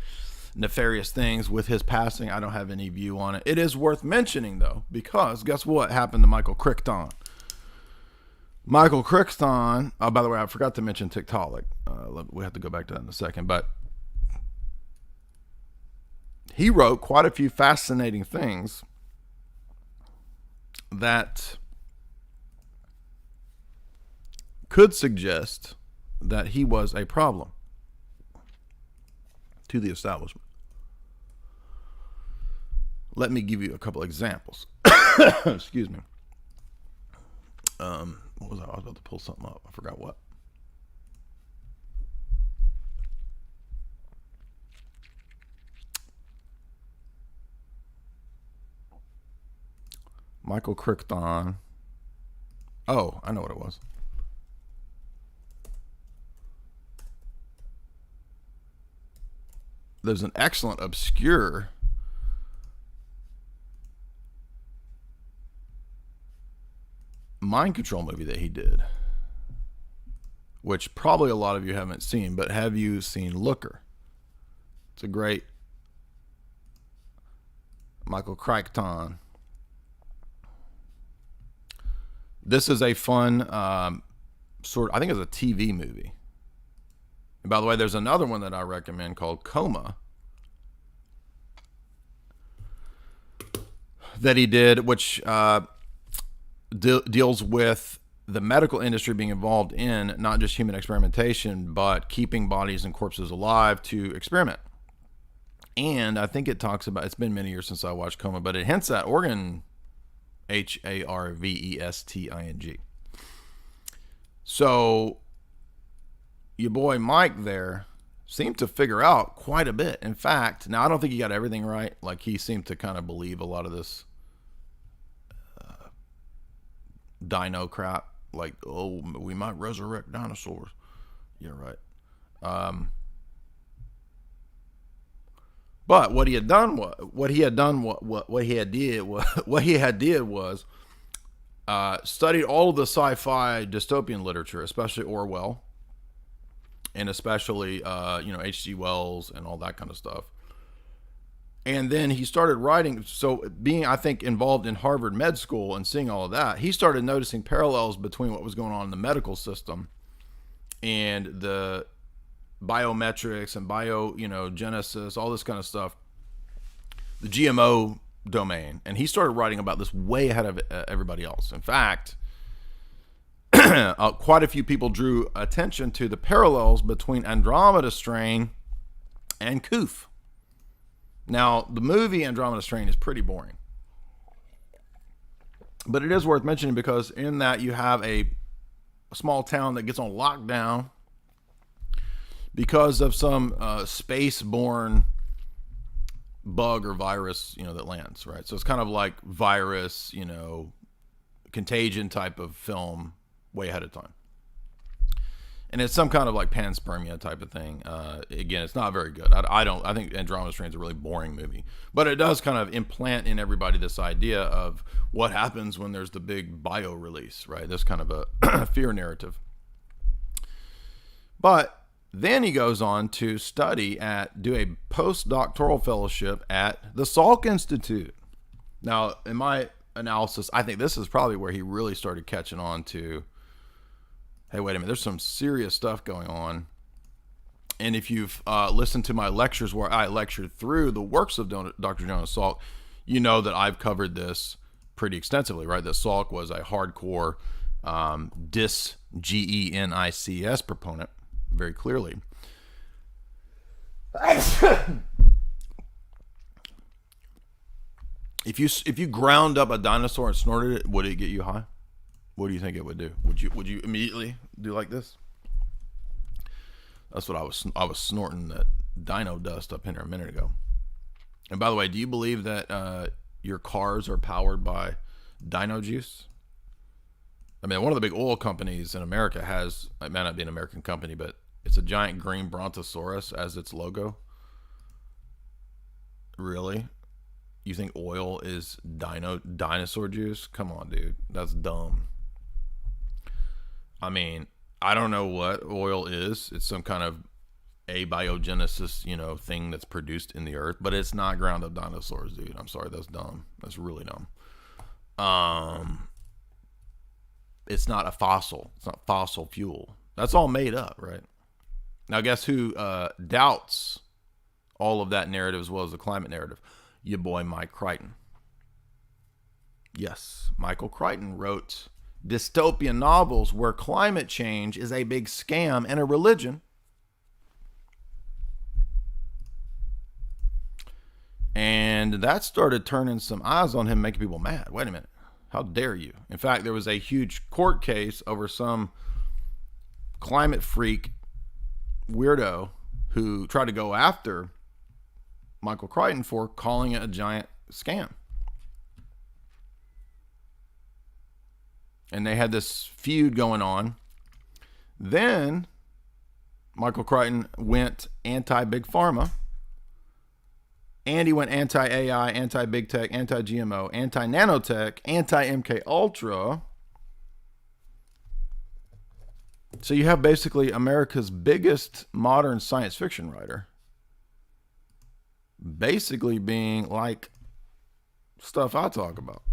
E: nefarious things with his passing. I don't have any view on it. It is worth mentioning, though, because guess what happened to Michael Crichton? Michael Crichton, by the way, I forgot to mention Tiktaalik. We have to go back to that in a second, but he wrote quite a few fascinating things that could suggest that he was a problem to the establishment. Let me give you a couple examples. Excuse me. What was I? I was about to pull something up. I forgot what. Michael Crichton. Oh, I know what it was. There's an excellent obscure mind control movie that he did, which probably a lot of you haven't seen, but have you seen Looker? It's a great Michael Crichton. This is a fun I think it's a TV movie. And by the way, there's another one that I recommend called Coma that he did, which deals with the medical industry being involved in not just human experimentation, but keeping bodies and corpses alive to experiment. And I think it talks about, it's been many years since I watched Coma, but it hints at organ, Harvesting. So your boy Mike there seemed to figure out quite a bit. In fact, now I don't think he got everything right. Like, he seemed to kind of believe a lot of this dino crap, like, oh, we might resurrect dinosaurs. Yeah, right. But what he had did was studied all of the sci-fi dystopian literature, especially Orwell, and especially H.G. Wells and all that kind of stuff. And then he started writing. So being, I think, involved in Harvard Med School and seeing all of that, he started noticing parallels between what was going on in the medical system and the biometrics and genesis, all this kind of stuff, the GMO domain. And he started writing about this way ahead of everybody else. In fact, quite a few people drew attention to the parallels between Andromeda strain and Koof. Now, the movie Andromeda Strain is pretty boring. But it is worth mentioning because in that you have a small town that gets on lockdown because of some space-borne bug or virus, that lands, right? So it's kind of like virus, contagion type of film way ahead of time. And it's some kind of like panspermia type of thing. Again, it's not very good. I think Andromeda Strain is a really boring movie, but it does kind of implant in everybody this idea of what happens when there's the big bio release, right? This kind of a fear narrative. But then he goes on to do a postdoctoral fellowship at the Salk Institute. Now, in my analysis, I think this is probably where he really started catching on to, hey, wait a minute, there's some serious stuff going on. And if you've listened to my lectures where I lectured through the works of Dr. Jonas Salk, you know that I've covered this pretty extensively, right? That Salk was a hardcore GENICS proponent, very clearly. If you ground up a dinosaur and snorted it, would it get you high? What do you think it would do? Would you immediately do like this? That's what I was snorting that dino dust up in here a minute ago. And by the way, do you believe that your cars are powered by dino juice? I mean, one of the big oil companies in America it may not be an American company, but it's a giant green brontosaurus as its logo. Really? You think oil is dinosaur juice? Come on, dude. That's dumb. I mean, I don't know what oil is. It's some kind of abiogenesis, thing that's produced in the earth, but it's not ground up dinosaurs, dude. I'm sorry, that's dumb. That's really dumb. It's not a fossil. It's not fossil fuel. That's all made up, right? Now, guess who doubts all of that narrative as well as the climate narrative? Your boy Mike Crichton. Yes, Michael Crichton wrote dystopian novels where climate change is a big scam and a religion. And that started turning some eyes on him, making people mad. Wait a minute. How dare you? In fact, there was a huge court case over some climate freak weirdo who tried to go after Michael Crichton for calling it a giant scam. And they had this feud going on. Then Michael Crichton went anti-Big Pharma. And he went anti-AI, anti-Big Tech, anti-GMO, anti-Nanotech, anti-MK Ultra. So you have basically America's biggest modern science fiction writer basically being like stuff I talk about.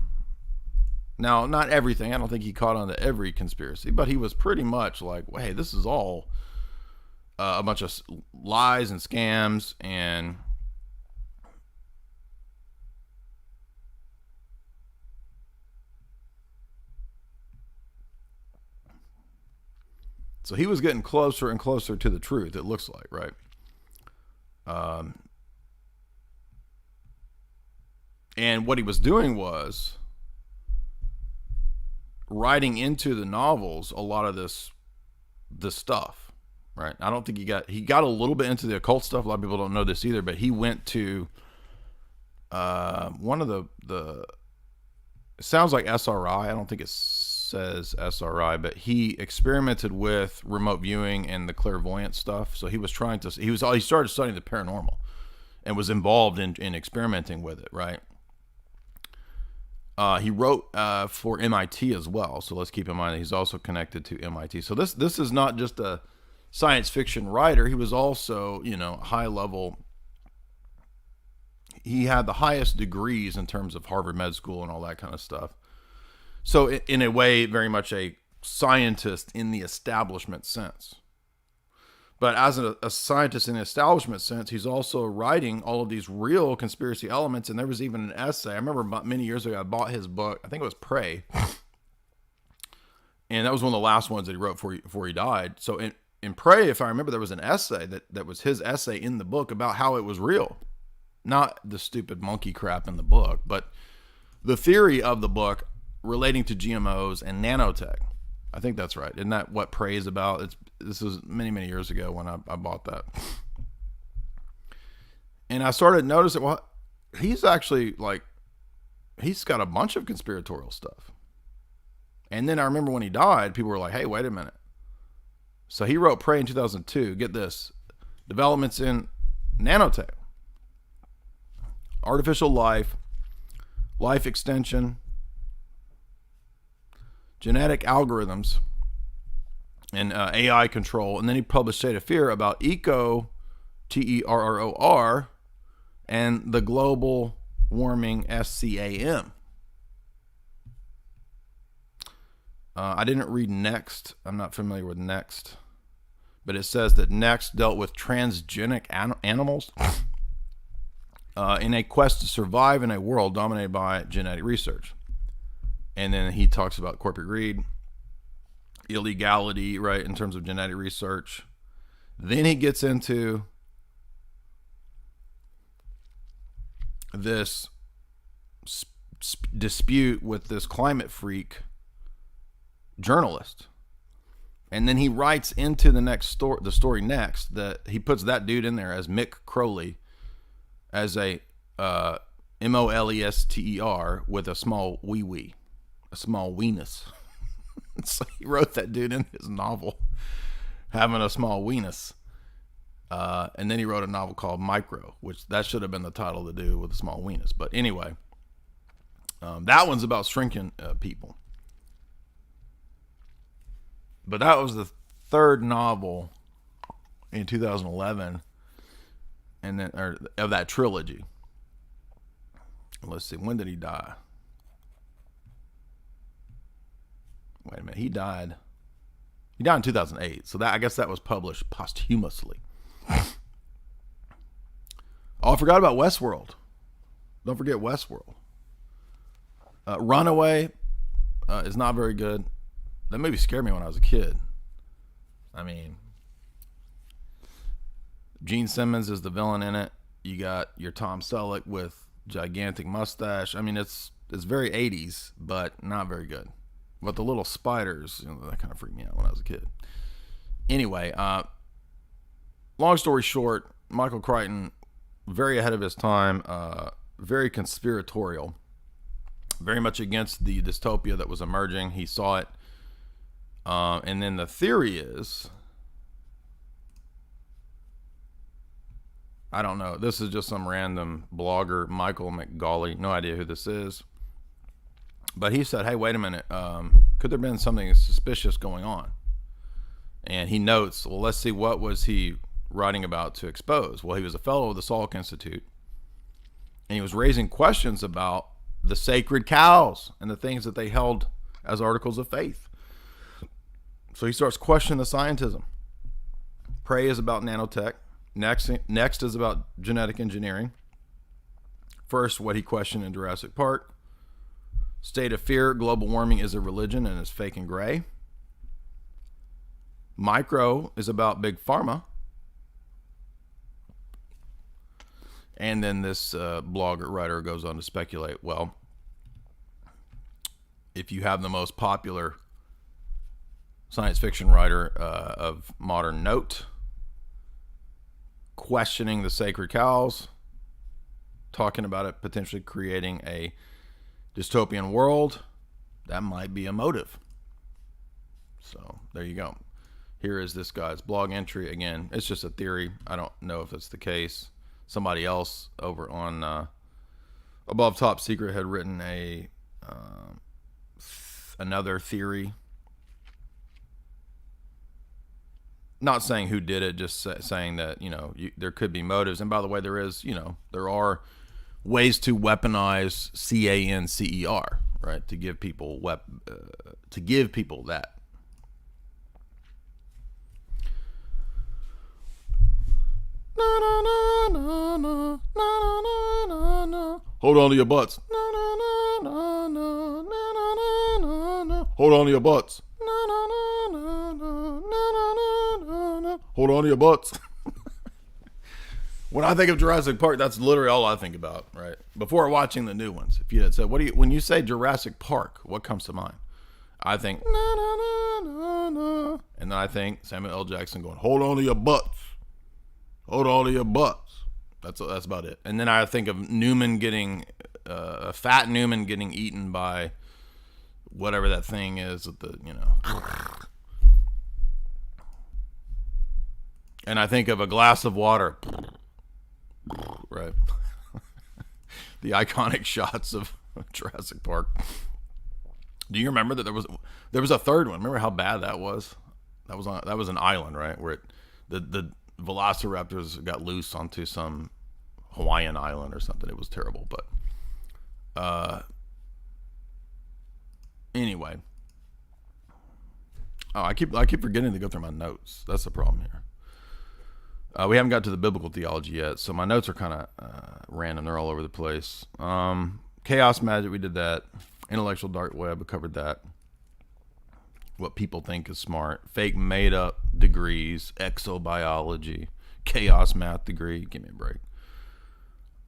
E: Now, not everything. I don't think he caught on to every conspiracy, but he was pretty much like, well, hey, this is all a bunch of lies and scams and so he was getting closer and closer to the truth, it looks like, right? And what he was doing was writing into the novels a lot of this stuff, right? I don't think he got a little bit into the occult stuff. A lot of people don't know this either, but he went to one of the it sounds like SRI. I don't think it says SRI, but he experimented with remote viewing and the clairvoyant stuff. So he started studying the paranormal and was involved in experimenting with it, right? He wrote for MIT as well, so let's keep in mind that he's also connected to MIT. So this is not just a science fiction writer. He was also, high level. He had the highest degrees in terms of Harvard Med School and all that kind of stuff. So in a way, very much a scientist in the establishment sense. But as a scientist in the establishment sense, he's also writing all of these real conspiracy elements. And there was even an essay. I remember many years ago, I bought his book. I think it was Prey. And that was one of the last ones that he wrote before he died. So in Prey, if I remember, there was an essay that was his essay in the book about how it was real. Not the stupid monkey crap in the book, but the theory of the book relating to GMOs and nanotech. I think that's right. Isn't that what Prey is about? This was many, many years ago when I bought that. And I started noticing, well, he's actually like, he's got a bunch of conspiratorial stuff. And then I remember when he died, people were like, hey, wait a minute. So he wrote Prey in 2002. Get this. Developments in nanotech. Artificial life. Life extension. Genetic algorithms. And AI control. And then he published State of Fear about eco, TERROR, and the global warming, SCAM. I didn't read Next. I'm not familiar with Next. But it says that Next dealt with transgenic animals in a quest to survive in a world dominated by genetic research. And then he talks about corporate greed, illegality, right, in terms of genetic research. Then he gets into this dispute with this climate freak journalist, and then he writes into the story next that he puts that dude in there as Mick Crowley as a MOLESTER with a small wee, a small weenus. So he wrote that dude in his novel having a small weenus, and then he wrote a novel called Micro, which that should have been the title to do with a small weenus. But anyway, that one's about shrinking people. But that was the third novel in 2011, and then of that trilogy. Let's see, when did he die? Wait a minute, he died in 2008. So that, I guess that was published posthumously. Oh, I forgot about Westworld. Don't forget Westworld. Runaway is not very good. That movie scared me when I was a kid. I mean, Gene Simmons is the villain in it. You got your Tom Selleck with gigantic mustache. I mean, it's very 80s, but not very good. But the little spiders, that kind of freaked me out when I was a kid. Anyway, long story short, Michael Crichton, very ahead of his time, very conspiratorial, very much against the dystopia that was emerging. He saw it. And then the theory is, I don't know, this is just some random blogger, Michael McGauley, no idea who this is. But he said, hey, wait a minute, could there have been something suspicious going on? And he notes, well, let's see, what was he writing about to expose? Well, he was a fellow of the Salk Institute, and he was raising questions about the sacred cows and the things that they held as articles of faith. So he starts questioning the scientism. Prey is about nanotech. Next is about genetic engineering. First, what he questioned in Jurassic Park. State of Fear, global warming is a religion and is fake and gray. Micro is about big pharma. And then this blogger writer goes on to speculate, well, if you have the most popular science fiction writer of modern note questioning the sacred cows, talking about it potentially creating a dystopian world, that might be a motive. So there you go. Here is this guy's blog entry. Again, it's just a theory. I don't know if it's the case. Somebody else over on Above Top Secret had written another theory. Not saying who did it, just saying that, there could be motives. And by the way, there are ways to weaponize CANCER, right? To give people that. Hold on to your butts. Hold on to your butts. Hold on to your butts. When I think of Jurassic Park, that's literally all I think about, right? Before watching the new ones. If you had said, when you say Jurassic Park, what comes to mind? I think, na, na, na, na, na. And then I think Samuel L. Jackson going, hold on to your butts. Hold on to your butts. That's about it. And then I think of Newman getting, a fat Newman getting eaten by whatever that thing is with the, And I think of a glass of water. Right. The iconic shots of Jurassic Park. Do you remember that there was a third one? Remember how bad that was? That was an island, right? Where the velociraptors got loose onto some Hawaiian island or something. It was terrible, but anyway. Oh, I keep forgetting to go through my notes. That's the problem here. We haven't got to the biblical theology yet, so my notes are kind of random. They're all over the place. Chaos magic, we did that. Intellectual dark web, we covered that. What people think is smart. Fake made-up degrees. Exobiology. Chaos math degree. Give me a break.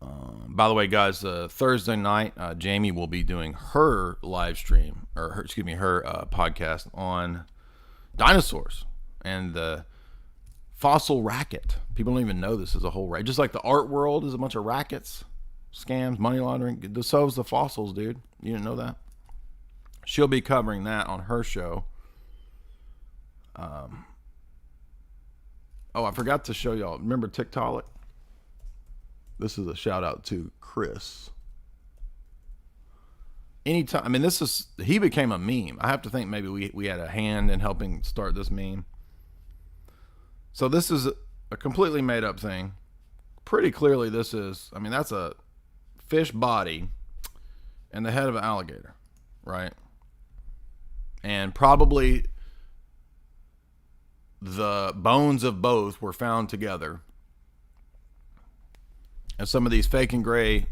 E: By the way, guys, Thursday night, Jamie will be doing her live stream, or her podcast on dinosaurs and the fossil racket. People don't even know this is a whole racket. Just like the art world is a bunch of rackets, scams, money laundering. So is the fossils, dude. You didn't know that? She'll be covering that on her show. I forgot to show y'all. Remember TikTok? This is a shout out to Chris. Anytime, I mean, he became a meme. I have to think maybe we had a hand in helping start this meme. So this is a completely made up thing. Pretty clearly that's a fish body and the head of an alligator, right? And probably the bones of both were found together. And some of these fake and gray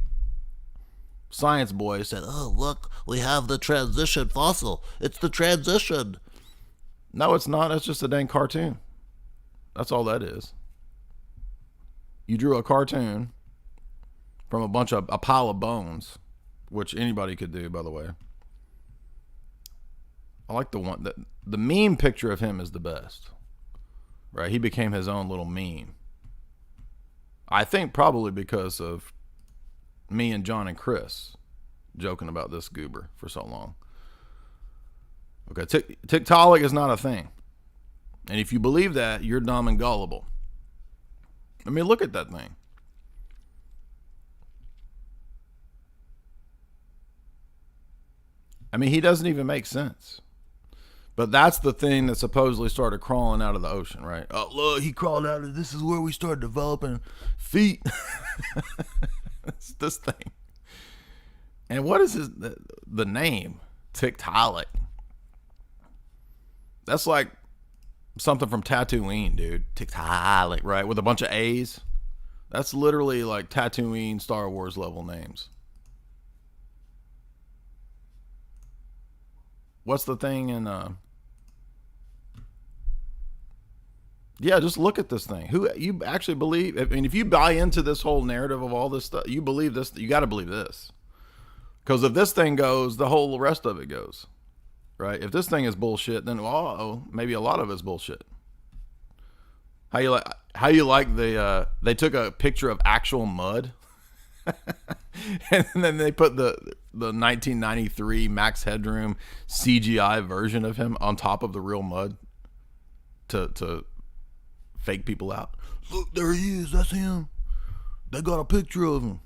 E: science boys said, oh, look, we have the transition fossil. It's the transition. No, it's not. It's just a dang cartoon. That's all that is. You drew a cartoon from a pile of bones, which anybody could do, by the way. I like the meme picture of him is the best, right? He became his own little meme. I think probably because of me and John and Chris joking about this goober for so long. Okay, TikTok is not a thing. And if you believe that, you're dumb and gullible. I mean, look at that thing. I mean, he doesn't even make sense. But that's the thing that supposedly started crawling out of the ocean, right? Oh, look, he crawled out of, this is where we started developing feet. It's this thing. And what is the name? TikTok. That's like something from Tatooine, dude. TikTok, right? With a bunch of A's. That's literally like Tatooine Star Wars level names. What's the thing in yeah, just look at this thing. Who you actually believe? I mean, if you buy into this whole narrative of all this stuff, you believe this, you got to believe this. Because if this thing goes, the whole rest of it goes. Right? If this thing is bullshit, then maybe a lot of it's bullshit. How you like the they took a picture of actual mud and then they put the 1993 Max Headroom CGI version of him on top of the real mud to fake people out. Look, there he is. That's him. They got a picture of him.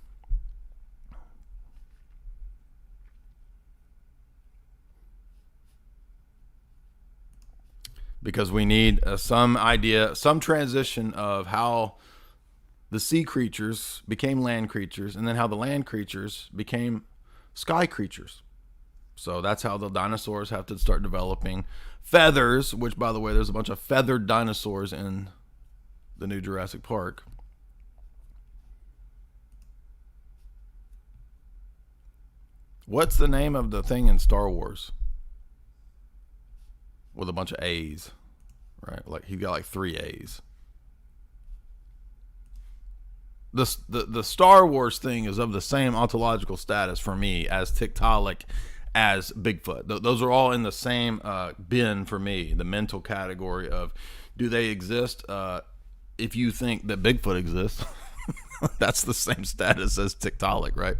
E: Because we need some idea, some transition of how the sea creatures became land creatures, and then how the land creatures became sky creatures. So that's how the dinosaurs have to start developing feathers, which, by the way, there's a bunch of feathered dinosaurs in the new Jurassic Park. What's the name of the thing in Star Wars? With a bunch of A's, right? Like he got like 3 A's. the Star Wars thing is of the same ontological status for me as Tiktaalik, as Bigfoot. Those are all in the same bin for me, the mental category of, do they exist? If you think that Bigfoot exists, that's the same status as Tiktaalik, right?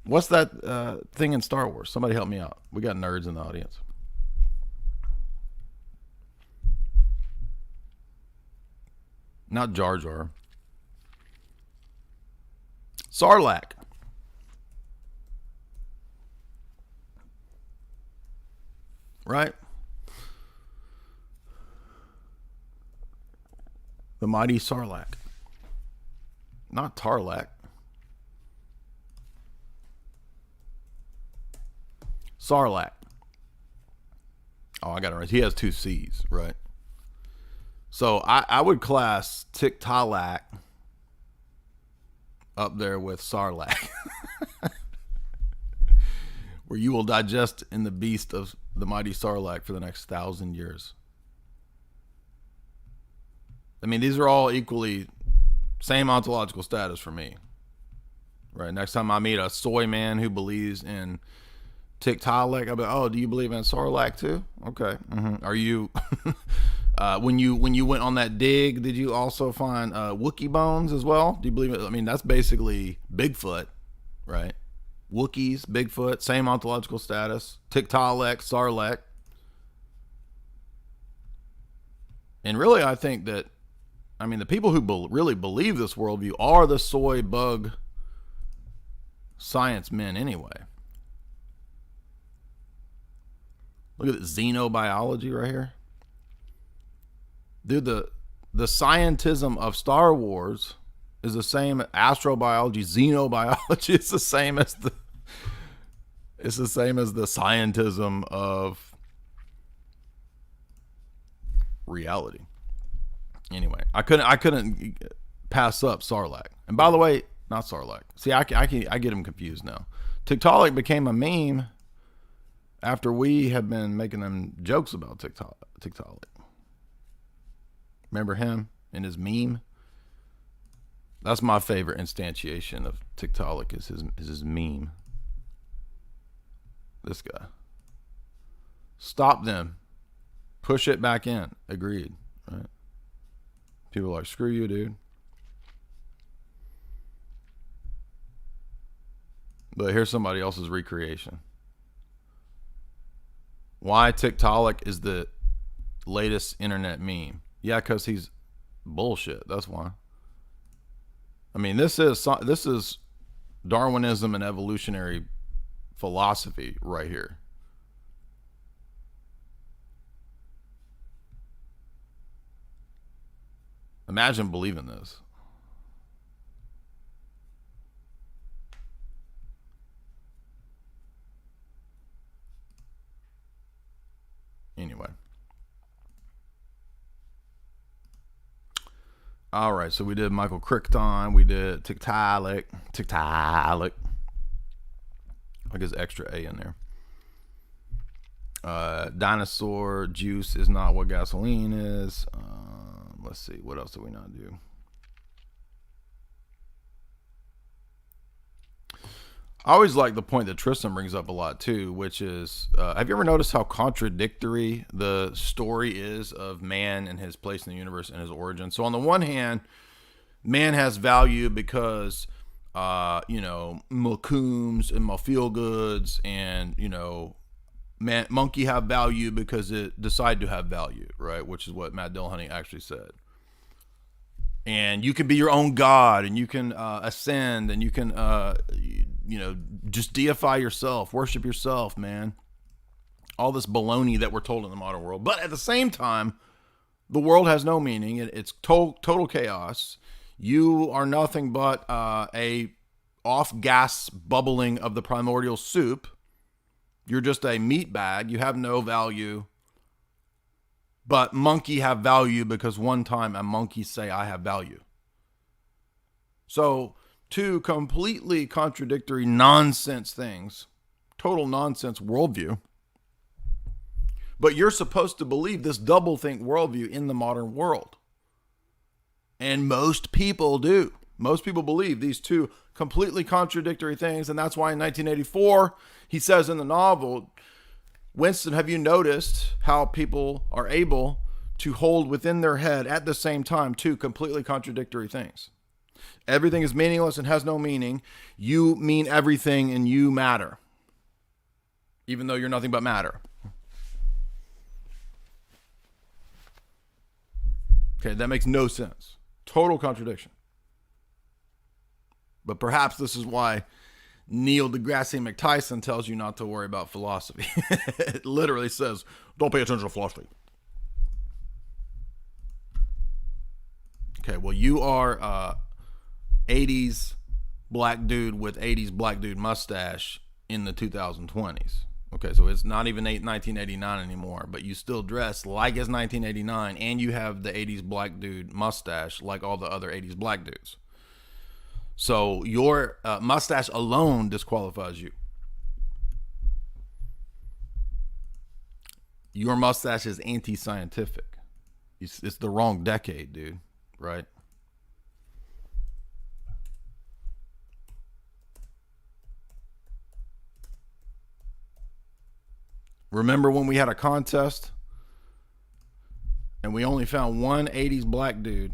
E: What's that thing in Star Wars? Somebody help me out. We got nerds in the audience. Not Jar Jar. Sarlacc. Right? The mighty Sarlacc. Not Tarlac. Sarlacc. Oh, I got it right. He has 2 C's, right? So I would class Tiktaalik up there with Sarlacc. Where you will digest in the beast of the mighty Sarlacc for the next 1,000 years. I mean, these are all equally same ontological status for me. Right? Next time I meet a soy man who believes in Tiktaalik, I'll be like, oh, do you believe in Sarlacc too? Okay. Mm-hmm. Are you when you went on that dig, did you also find Wookiee bones as well? Do you believe it? I mean, that's basically Bigfoot, right? Wookiees, Bigfoot, same ontological status. Tiktaalik, Sarlacc. And really, I think that, I mean, the people who really believe this worldview are the soy bug science men anyway. Look at the xenobiology right here. Dude, the scientism of Star Wars is the same. Astrobiology, xenobiology is the same as the scientism of reality. Anyway, I couldn't pass up Sarlacc. And by the way, not Sarlacc. See, I get them confused now. Tiktaalik became a meme after we had been making them jokes about Tiktaalik. Remember him and his meme? That's my favorite instantiation of Tiktaalik is his meme. This guy. Stop them. Push it back in. Agreed. Right? People are like, screw you, dude. But here's somebody else's recreation. Why Tiktaalik is the latest internet meme? Yeah, because he's bullshit. That's why. I mean, this is Darwinism and evolutionary philosophy right here. Imagine believing this. Anyway. All right, so we did Michael Crichton. We did Tiktaalik. I guess extra A in there. Dinosaur juice is not what gasoline is. Let's see, what else do we not do? I always like the point that Tristan brings up a lot too, which is, have you ever noticed how contradictory the story is of man and his place in the universe and his origin? So on the one hand, man has value because, Malcoons and Malfeelgoods and, monkey have value because it decided to have value, right? Which is what Matt Dillahunty actually said. And you can be your own god, and you can ascend, and you can, just deify yourself, worship yourself, man. All this baloney that we're told in the modern world. But at the same time, the world has no meaning. It's total chaos. You are nothing but a off-gas bubbling of the primordial soup. You're just a meat bag. You have no value. But monkey have value because one time a monkey say, I have value. So, two completely contradictory nonsense things. Total nonsense worldview. But you're supposed to believe this double think worldview in the modern world. And most people do. Most people believe these two completely contradictory things. And that's why in 1984, he says in the novel, Winston, have you noticed how people are able to hold within their head at the same time two completely contradictory things? Everything is meaningless and has no meaning. You mean everything and you matter, even though you're nothing but matter. Okay, that makes no sense. Total contradiction. But perhaps this is why Neil deGrasse McTyson tells you not to worry about philosophy. It literally says, don't pay attention to philosophy. Okay, well, you are 80s black dude with 80s black dude mustache in the 2020s. Okay, so it's not even 1989 anymore, but you still dress like it's 1989, and you have the 80s black dude mustache like all the other 80s black dudes. So your mustache alone disqualifies you. Your mustache is anti-scientific. It's the wrong decade, dude, right? Remember when we had a contest and we only found one 80s black dude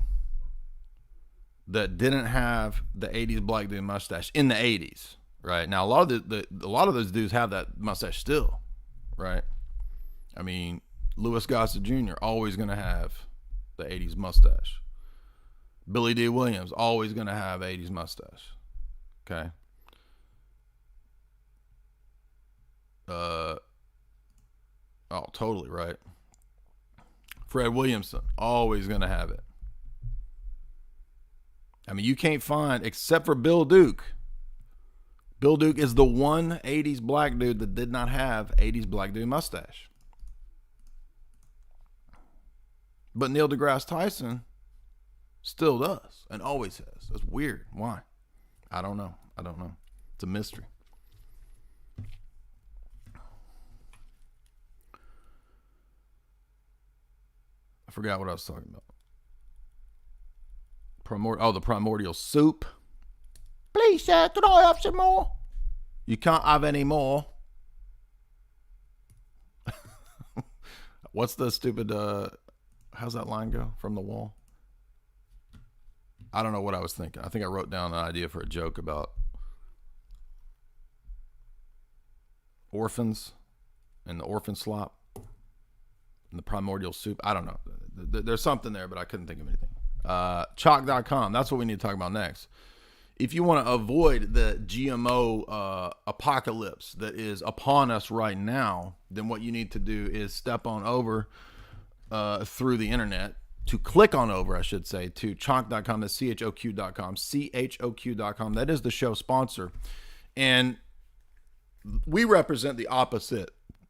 E: that didn't have the 80s black dude mustache in the 80s, right? Now a lot of those dudes have that mustache still, right? I mean, Louis Gossett Jr. always going to have the 80s mustache. Billy D. Williams always going to have 80s mustache. Okay? Oh, totally right. Fred Williamson always going to have it. I mean, you can't find, except for Bill Duke. Bill Duke is the one 80s black dude that did not have 80s black dude mustache. But Neil deGrasse Tyson still does and always has. That's weird. Why? I don't know. It's a mystery. I forgot what I was talking about. The primordial soup. Please, sir, can I have some more? You can't have any more. What's the stupid, how's that line go from The Wall? I don't know what I was thinking. I think I wrote down an idea for a joke about orphans and the orphan slop and the primordial soup. I don't know. There's something there, but I couldn't think of anything. Chalk.com. That's what we need to talk about next. If you want to avoid the GMO apocalypse that is upon us right now, then what you need to do is step on over through the internet, to click on over, I should say, to chalk.com. That's CHOQ.com. CHOQ.com. That is the show sponsor. And we represent the opposite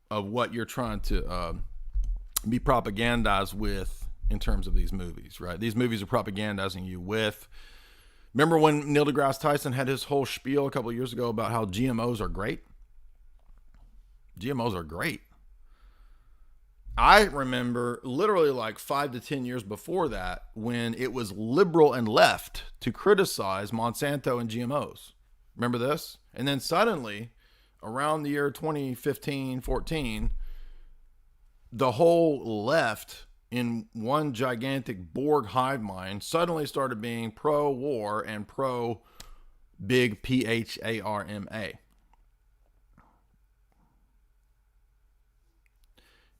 E: of what you're trying to be propagandized with in terms of these movies, right? These movies are propagandizing you with. Remember when Neil deGrasse Tyson had his whole spiel a couple of years ago about how GMOs are great? GMOs are great. I remember literally like 5 to 10 years before that when it was liberal and left to criticize Monsanto and GMOs. Remember this? And then suddenly, around the year 2015, 14, the whole left in one gigantic Borg hive mind suddenly started being pro-war and pro-big PHARMA.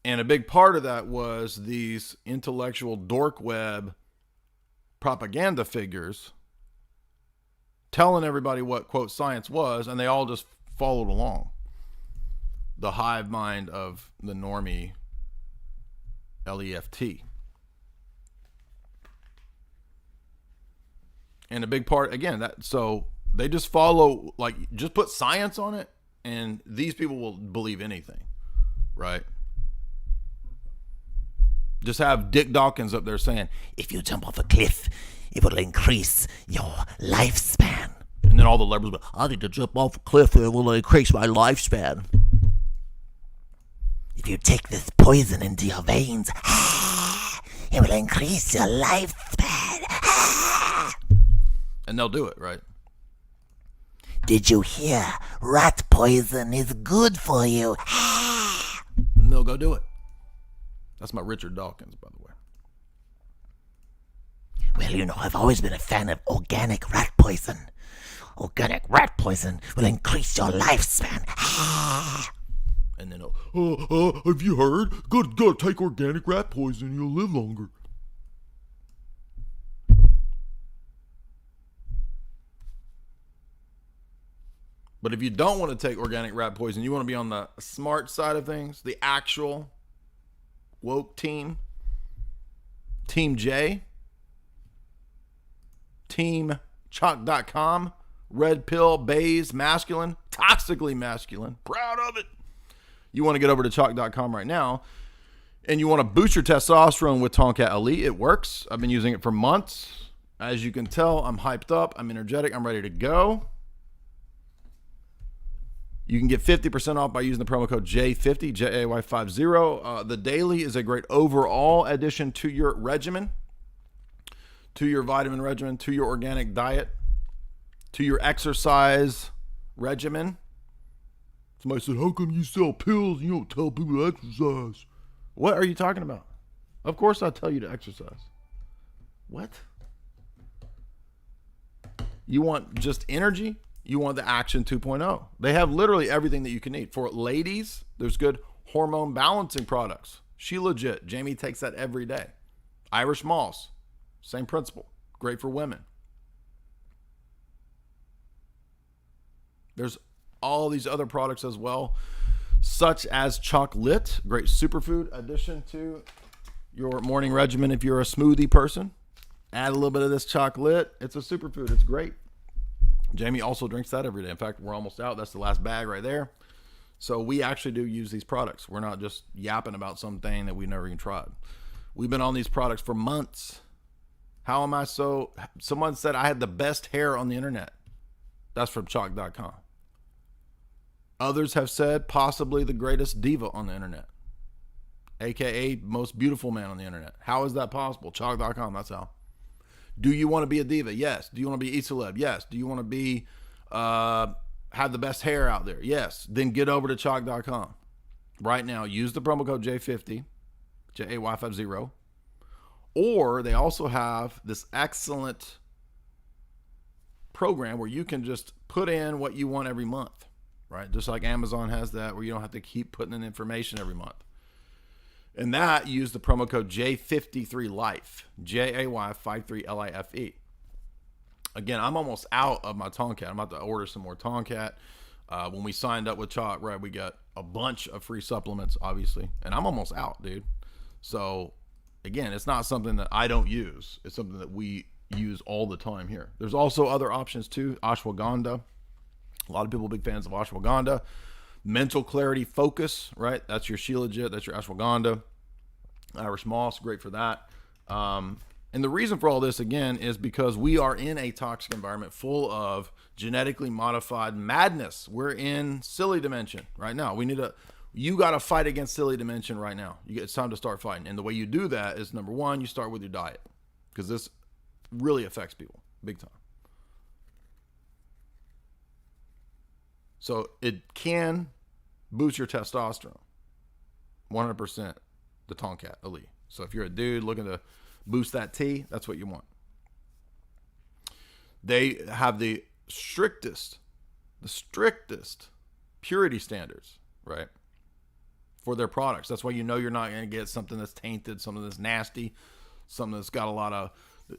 E: And a big part of that was these intellectual dork web propaganda figures telling everybody what, quote, science was, and they all just followed along. The hive mind of the normie left. And a big part, again, that so they just follow, like, just put science on it, and these people will believe anything, right? Just have Dick Dawkins up there saying, if you jump off a cliff, it will increase your lifespan. And then all the liberals, I need to jump off a cliff, it will increase my lifespan. If you take this poison into your veins, it will increase your lifespan. And they'll do it, right?
G: Did you hear? Rat poison is good for you.
E: And they'll go do it. That's my Richard Dawkins, by the way.
G: Well, you know, I've always been a fan of organic rat poison. Organic rat poison will increase your lifespan.
E: And then, have you heard? Gotta take organic rat poison, you'll live longer. But if you don't want to take organic rat poison, you want to be on the smart side of things, the actual woke team, Team J, Team Chalk.com, red pill, beige, masculine, toxically masculine, proud of it. You want to get over to Chalk.com right now, and you want to boost your testosterone with Tomcat Elite. It works. I've been using it for months. As you can tell, I'm hyped up. I'm energetic. I'm ready to go. You can get 50% off by using the promo code J50, JAY50. The daily is a great overall addition to your regimen, to your vitamin regimen, to your organic diet, to your exercise regimen. Somebody said, how come you sell pills and you don't tell people to exercise? What are you talking about? Of course I'll tell you to exercise. What? You want just energy? You want the Action 2.0. They have literally everything that you can need. For ladies, there's good hormone balancing products. She legit. Jamie takes that every day. Irish Moss, same principle. Great for women. There's all these other products as well, such as chocolate, great superfood addition to your morning regimen if you're a smoothie person. Add a little bit of this chocolate. It's a superfood. It's great. Jamie also drinks that every day. In fact, we're almost out. That's the last bag right there. So we actually do use these products. We're not just yapping about something that we've never even tried. We've been on these products for months. How am I so... Someone said I had the best hair on the internet. That's from Chalk.com. Others have said possibly the greatest diva on the internet, aka most beautiful man on the internet. How is that possible? Chalk.com, that's how. Do you want to be a diva? Yes. Do you want to be E-celeb? Yes. Do you want to be have the best hair out there? Yes. Then get over to Chalk.com right now. Use the promo code J50, JAY50. Or they also have this excellent program where you can just put in what you want every month, right? Just like Amazon has that, where you don't have to keep putting in information every month. And that, use the promo code J53LIFE, JAY53LIFE. Again, I'm almost out of my Tomcat. I'm about to order some more Tomcat. When we signed up with Chalk, right, we got a bunch of free supplements, obviously. And I'm almost out, dude. So, again, it's not something that I don't use. It's something that we use all the time here. There's also other options, too. Ashwagandha. A lot of people are big fans of ashwagandha. Mental clarity focus, right? That's your Shilajit. That's your ashwagandha. Irish moss, great for that. And the reason for all this, again, is because we are in a toxic environment full of genetically modified madness. We're in silly dimension right now. You got to fight against silly dimension right now. It's time to start fighting. And the way you do that is, number one, you start with your diet, because this really affects people big time. So it can boost your testosterone. 100%, the Tomcat Elite. So if you're a dude looking to boost that T, that's what you want. They have the strictest purity standards, right, for their products. That's why you know you're not going to get something that's tainted, something that's nasty, something that's got a lot of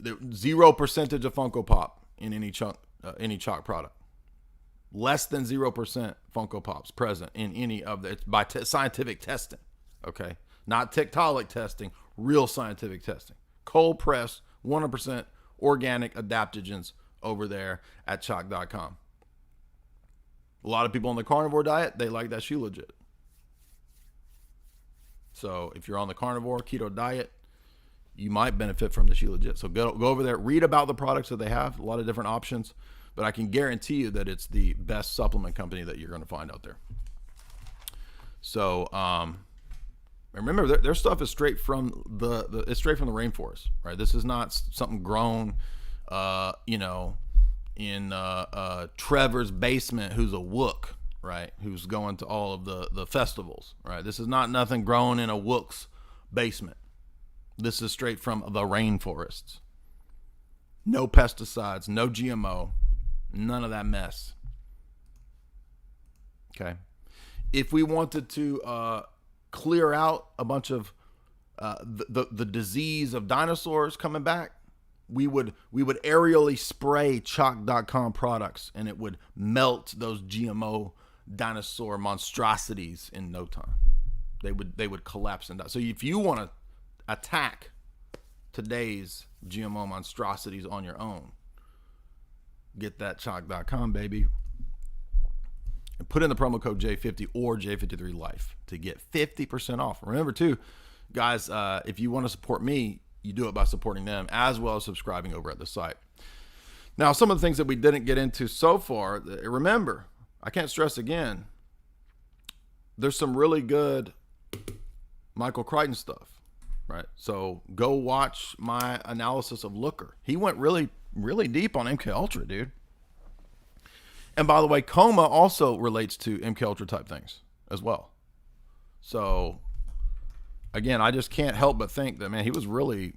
E: 0% of Funko Pop in any Chalk product. Less than 0% Funko Pops present in any of the, by scientific testing, okay? Not Tiktaalik testing, real scientific testing. Cold pressed, 100% organic adaptogens over there at Chalk.com. A lot of people on the carnivore diet, they like that Shilajit. So if you're on the carnivore keto diet, you might benefit from the Shilajit. So go over there, read about the products that they have, a lot of different options. But I can guarantee you that it's the best supplement company that you're going to find out there. So, Remember, their stuff is straight from it's straight from the rainforest, right? This is not something grown, in Trevor's basement, who's a wook, right? Who's going to all of the festivals, right? This is not nothing grown in a wook's basement. This is straight from the rainforests. No pesticides, no GMO, none of that mess. Okay. If we wanted to clear out a bunch of the disease of dinosaurs coming back, we would aerially spray chalk.com products, and it would melt those GMO dinosaur monstrosities in no time. They would collapse and die. So if you want to attack today's GMO monstrosities on your own, get that chalk.com, baby, and put in the promo code J50 or J53Life to get 50% off. Remember too, guys, if you want to support me, you do it by supporting them as well as subscribing over at the site. Now, some of the things that we didn't get into so far, remember, I can't stress again, there's some really good Michael Crichton stuff, right? So go watch my analysis of Looker. He went really, really deep on MK Ultra, dude. And by the way, coma also relates to MK Ultra type things as well. So again, I just can't help but think that, man, he was really,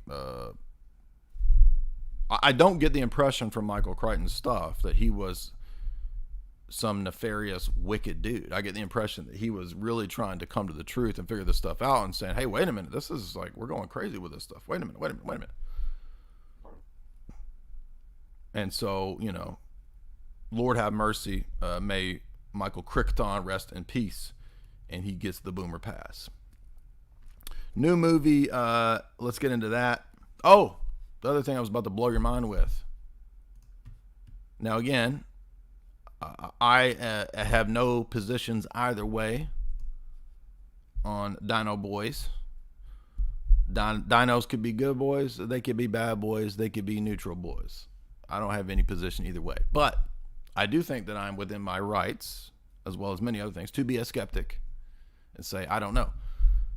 E: I don't get the impression from Michael Crichton's stuff that he was some nefarious, wicked dude. I get the impression that he was really trying to come to the truth and figure this stuff out and saying, hey, wait a minute, this is like, we're going crazy with this stuff. Wait a minute. And so, Lord have mercy, may Michael Crichton rest in peace, and he gets the boomer pass. New movie, let's get into that. Oh, the other thing I was about to blow your mind with. Now again, I have no positions either way on Dino Boys. Dinos could be good boys, they could be bad boys, they could be neutral boys. I don't have any position either way. But I do think that I'm within my rights, as well as many other things, to be a skeptic and say, I don't know.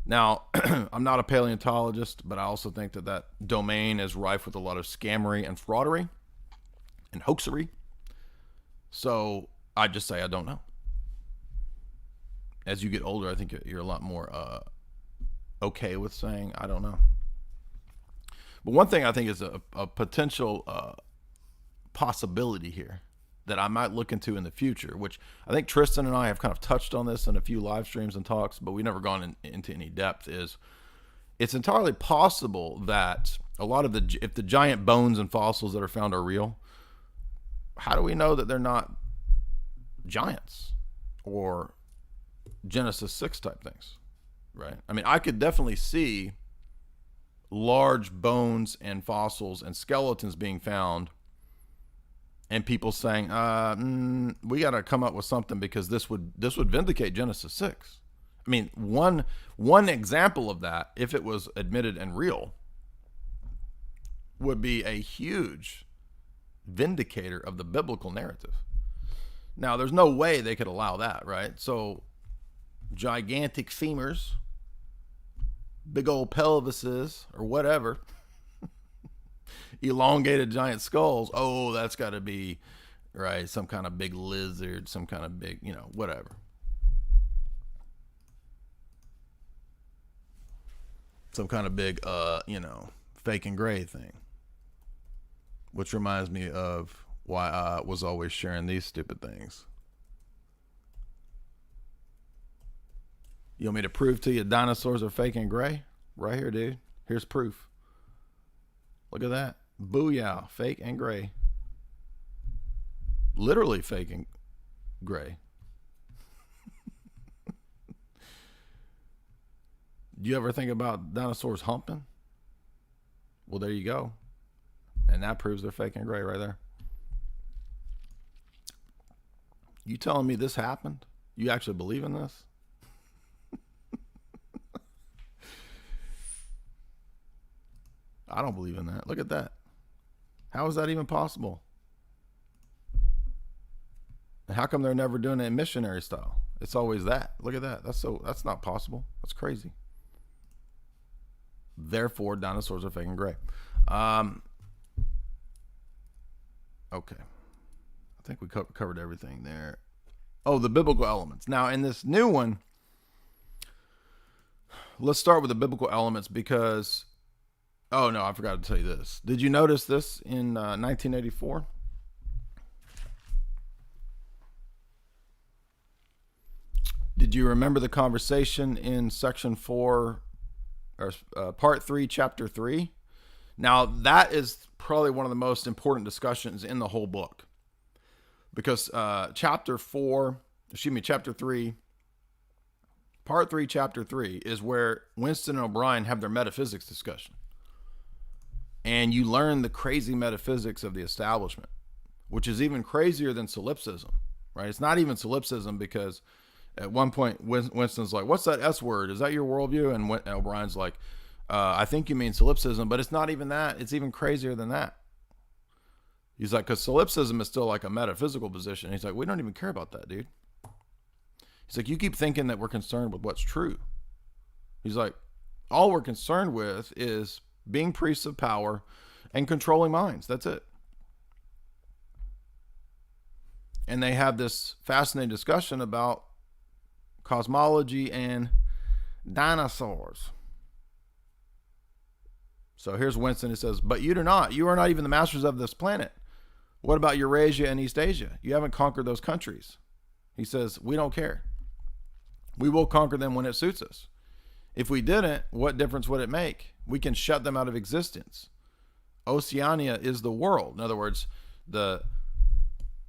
E: Now, I'm not a paleontologist, but I also think that domain is rife with a lot of scammery and fraudery and hoaxery. So I just say I don't know. As you get older, I think you're a lot more okay with saying I don't know. But one thing I think is a potential possibility here that I might look into in the future, which I think Tristan and I have kind of touched on this in a few live streams and talks, but we've never gone into any depth, is it's entirely possible that a lot of if the giant bones and fossils that are found are real, how do we know that they're not giants or Genesis 6 type things, right? I mean, I could definitely see large bones and fossils and skeletons being found and people saying, we got to come up with something because this would vindicate Genesis 6. I mean, one example of that, if it was admitted and real, would be a huge vindicator of the biblical narrative. Now, there's no way they could allow that, right? So, gigantic femurs, big old pelvises, or whatever, elongated giant skulls. Oh, that's got to be, right, some kind of big lizard, some kind of big, whatever. Some kind of big, fake and gray thing. Which reminds me of why I was always sharing these stupid things. You want me to prove to you dinosaurs are fake and gray? Right here, dude. Here's proof. Look at that. Booyah. Fake and gray. Literally fake and gray. Do you ever think about dinosaurs humping? Well, there you go. And that proves they're fake and gray right there. You telling me this happened? You actually believe in this? I don't believe in that. Look at that. How is that even possible? And how come they're never doing it in missionary style? It's always that. Look at that. That's not possible. That's crazy. Therefore, dinosaurs are fake and gray. Okay. I think we covered everything there. Oh, the biblical elements. Now, in this new one, let's start with the biblical elements because, oh no, I forgot to tell you this. Did you notice this in 1984? Did you remember the conversation in section 4 or part 3, chapter 3? Now, that is probably one of the most important discussions in the whole book. Because chapter 3, part 3, chapter 3 is where Winston and O'Brien have their metaphysics discussion. And you learn the crazy metaphysics of the establishment, which is even crazier than solipsism, right? It's not even solipsism because at one point Winston's like, what's that S word? Is that your worldview? And O'Brien's like, I think you mean solipsism, but it's not even that. It's even crazier than that. He's like, because solipsism is still like a metaphysical position. He's like, we don't even care about that, dude. He's like, you keep thinking that we're concerned with what's true. He's like, all we're concerned with is being priests of power and controlling minds. That's it. And they have this fascinating discussion about cosmology and dinosaurs. So here's Winston who says, but you are not even the masters of this planet. What about Eurasia and East Asia? You haven't conquered those countries. He says, we don't care. We will conquer them when it suits us. If we didn't, what difference would it make? We can shut them out of existence. Oceania is the world. In other words,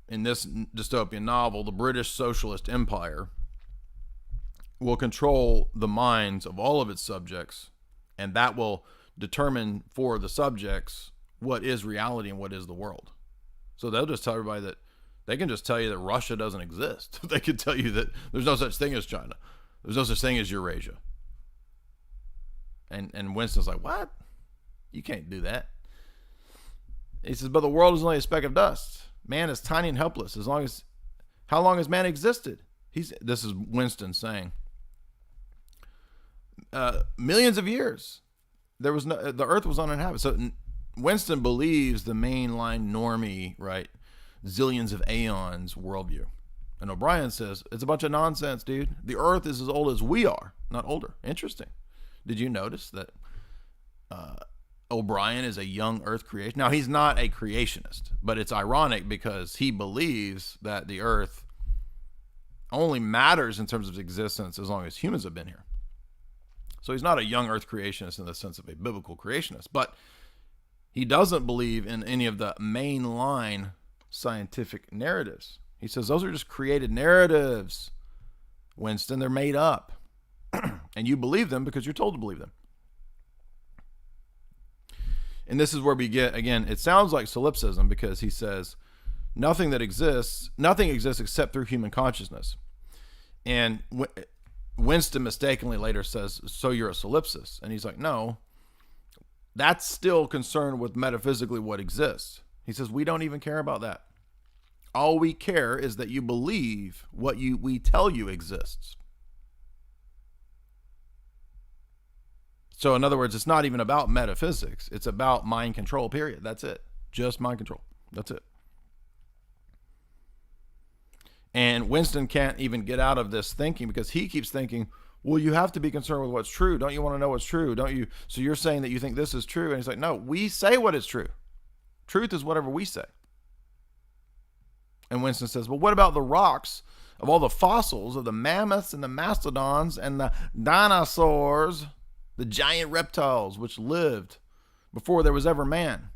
E: in this dystopian novel, the British Socialist Empire will control the minds of all of its subjects, and that will determine for the subjects what is reality and what is the world. So they'll just tell everybody that they can just tell you that Russia doesn't exist. They can tell you that there's no such thing as China. There's no such thing as Eurasia. And Winston's like, what? You can't do that. He says, but the world is only a speck of dust. Man is tiny and helpless. How long has man existed? This is Winston saying. Millions of years. The earth was uninhabited. So Winston believes the mainline normie, right, zillions of aeons worldview. And O'Brien says, it's a bunch of nonsense, dude. The earth is as old as we are, not older. Interesting. Did you notice that O'Brien is a young earth creation? Now, he's not a creationist, but it's ironic because he believes that the earth only matters in terms of existence as long as humans have been here. So he's not a young earth creationist in the sense of a biblical creationist, but he doesn't believe in any of the mainline scientific narratives. He says those are just created narratives, Winston. They're made up. And you believe them because you're told to believe them. And this is where we get, again, it sounds like solipsism because he says nothing exists except through human consciousness. And Winston mistakenly later says, so you're a solipsist. And he's like, no, that's still concerned with metaphysically what exists. He says, we don't even care about that. All we care is that you believe what we tell you exists. So in other words, it's not even about metaphysics. It's about mind control, period. That's it. Just mind control. That's it. And Winston can't even get out of this thinking because he keeps thinking, well, you have to be concerned with what's true. Don't you want to know what's true? Don't you? So you're saying that you think this is true. And he's like, no, we say what is true. Truth is whatever we say. And Winston says, well, what about the rocks of all the fossils of the mammoths and the mastodons and the dinosaurs, the giant reptiles which lived before there was ever man?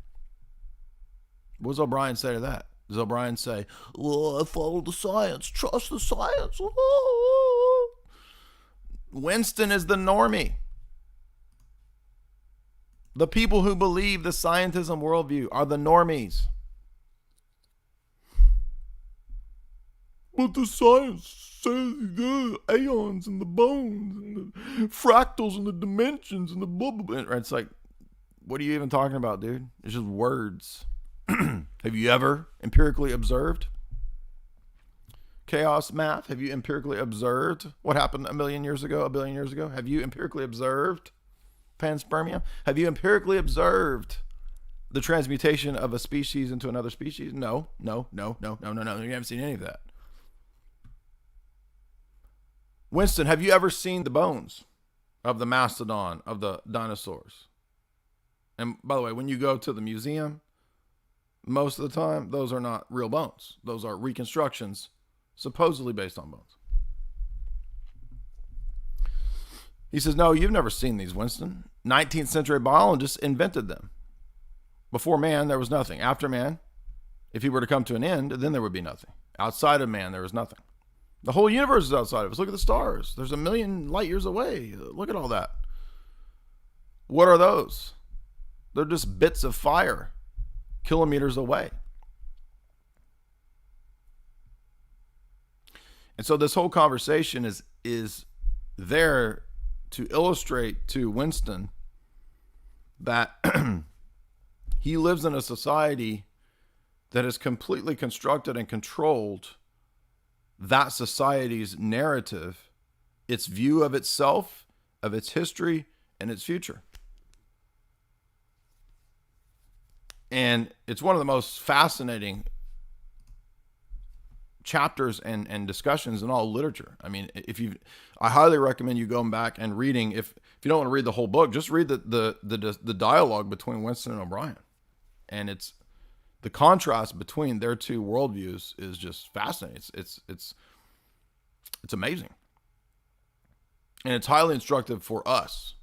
E: What does O'Brien say to that? Does O'Brien say, oh, I follow the science, trust the science? Oh. Winston is the normie. The people who believe the scientism worldview are the normies. But the science says the aeons and the bones and the fractals and the dimensions and the blah, blah, blah. It's like, what are you even talking about, dude? It's just words. Have you ever empirically observed chaos math? Have you empirically observed what happened a million years ago, a billion years ago? Have you empirically observed panspermia? Have you empirically observed the transmutation of a species into another species? No. You haven't seen any of that. Winston, have you ever seen the bones of the mastodon, of the dinosaurs? And by the way, when you go to the museum, most of the time, those are not real bones. Those are reconstructions, supposedly based on bones. He says, no, you've never seen these, Winston. 19th century biologists invented them. Before man, there was nothing. After man, if he were to come to an end, then there would be nothing. Outside of man, there was nothing. The whole universe is outside of us. Look at the stars. There's 1 million light years away. Look at all that. What are those? They're just bits of fire kilometers away. And so this whole conversation is there to illustrate to Winston that he lives in a society that has completely constructed and controlled that society's narrative, its view of itself, of its history, and its future. And it's one of the most fascinating chapters and discussions in all literature. I mean, I highly recommend you going back and reading. If you don't want to read the whole book, just read the dialogue between Winston and O'Brien, and it's the contrast between their two worldviews is just fascinating. It's amazing, and it's highly instructive for us,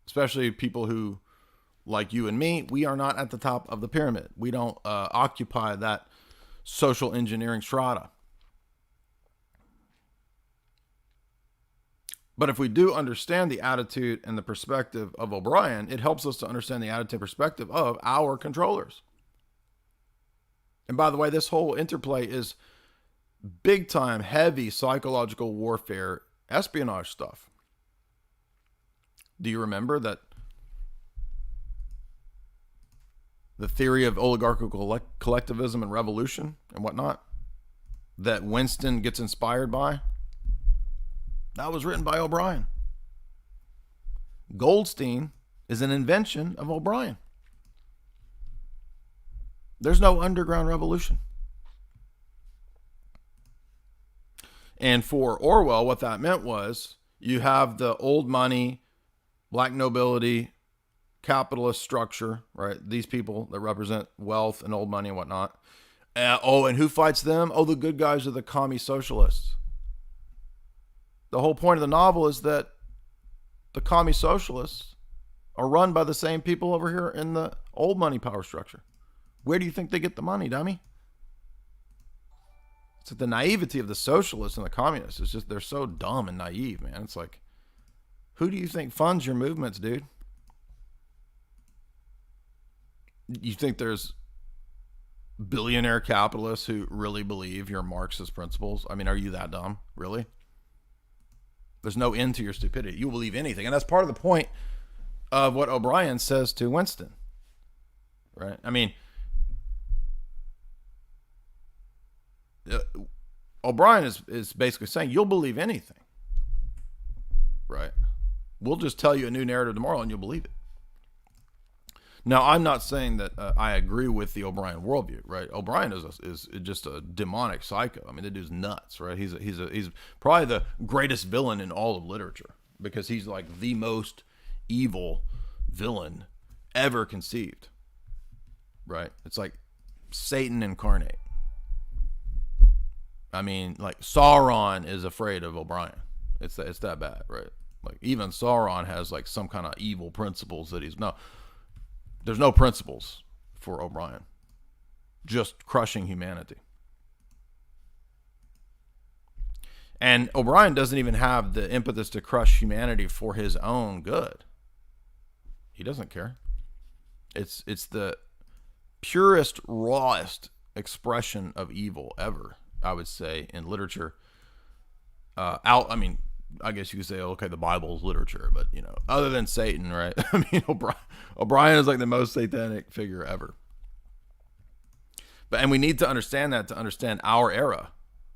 E: especially people who, like you and me, we are not at the top of the pyramid. We don't occupy that social engineering strata. But if we do understand the attitude and the perspective of O'Brien, it helps us to understand the attitude and perspective of our controllers. And by the way, this whole interplay is big time, heavy psychological warfare, espionage stuff. Do you remember that the theory of oligarchical collectivism and revolution and whatnot that Winston gets inspired by? That was written by O'Brien. Goldstein is an invention of O'Brien. There's no underground revolution. And for Orwell, what that meant was you have the old money, black nobility, capitalist structure, right? These people that represent wealth and old money and whatnot. And who fights them? Oh, the good guys are the commie socialists. The whole point of the novel is that the commie socialists are run by the same people over here in the old money power structure. Where do you think they get the money, dummy? It's the naivety of the socialists and the communists. It's just, they're so dumb and naive, man. It's like, who do you think funds your movements, dude? You think there's billionaire capitalists who really believe your Marxist principles? I mean, are you that dumb? Really? There's no end to your stupidity. You believe anything. And that's part of the point of what O'Brien says to Winston. Right? I mean, O'Brien is basically saying, you'll believe anything. Right? We'll just tell you a new narrative tomorrow and you'll believe it. Now, I'm not saying that I agree with the O'Brien worldview, right? O'Brien is just a demonic psycho. I mean, the dude's nuts, right? He's probably the greatest villain in all of literature because he's like the most evil villain ever conceived, right? It's like Satan incarnate. I mean, like Sauron is afraid of O'Brien. It's that bad, right? Like even Sauron has like some kind of evil principles that there's no principles for O'Brien. Just crushing humanity. And O'Brien doesn't even have the impetus to crush humanity for his own good. He doesn't care. It's the purest, rawest expression of evil ever, I would say, in literature. I guess you could say, okay, the Bible is literature, but, other than Satan, right? I mean, O'Brien is like the most satanic figure ever. And we need to understand that to understand our era.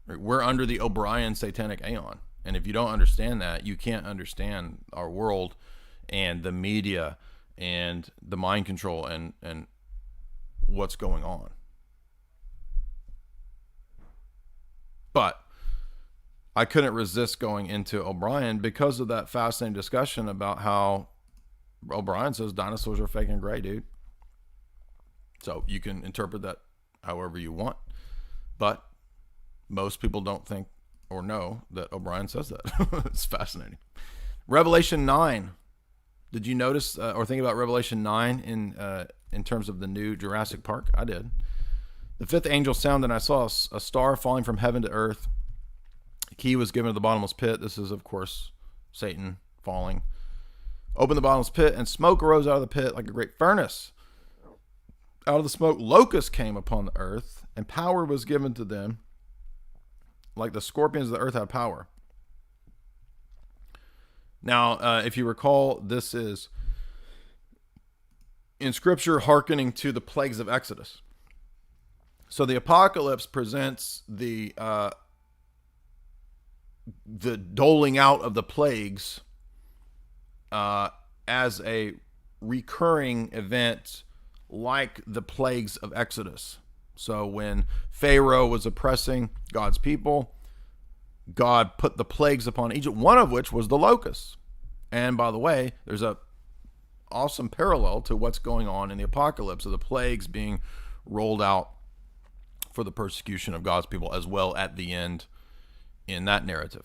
E: Right? We're under the O'Brien satanic aeon. And if you don't understand that, you can't understand our world and the media and the mind control and what's going on. But I couldn't resist going into O'Brien because of that fascinating discussion about how O'Brien says dinosaurs are fake and gray, dude. So you can interpret that however you want, but most people don't think or know that O'Brien says that. It's fascinating. Revelation 9. Did you notice or think about Revelation 9 in terms of the new Jurassic Park? I did. The fifth angel sounded, and I saw a star falling from heaven to earth. The key was given to the bottomless pit. This is, of course, Satan falling. Opened the bottomless pit, and smoke arose out of the pit like a great furnace. Out of the smoke, locusts came upon the earth, and power was given to them, like the scorpions of the earth have power. Now, if you recall, this is in Scripture hearkening to the plagues of Exodus. So the apocalypse presents the doling out of the plagues as a recurring event like the plagues of Exodus. So when Pharaoh was oppressing God's people, God put the plagues upon Egypt, one of which was the locusts. And by the way, there's a awesome parallel to what's going on in the apocalypse of the plagues being rolled out for the persecution of God's people as well at the end in that narrative.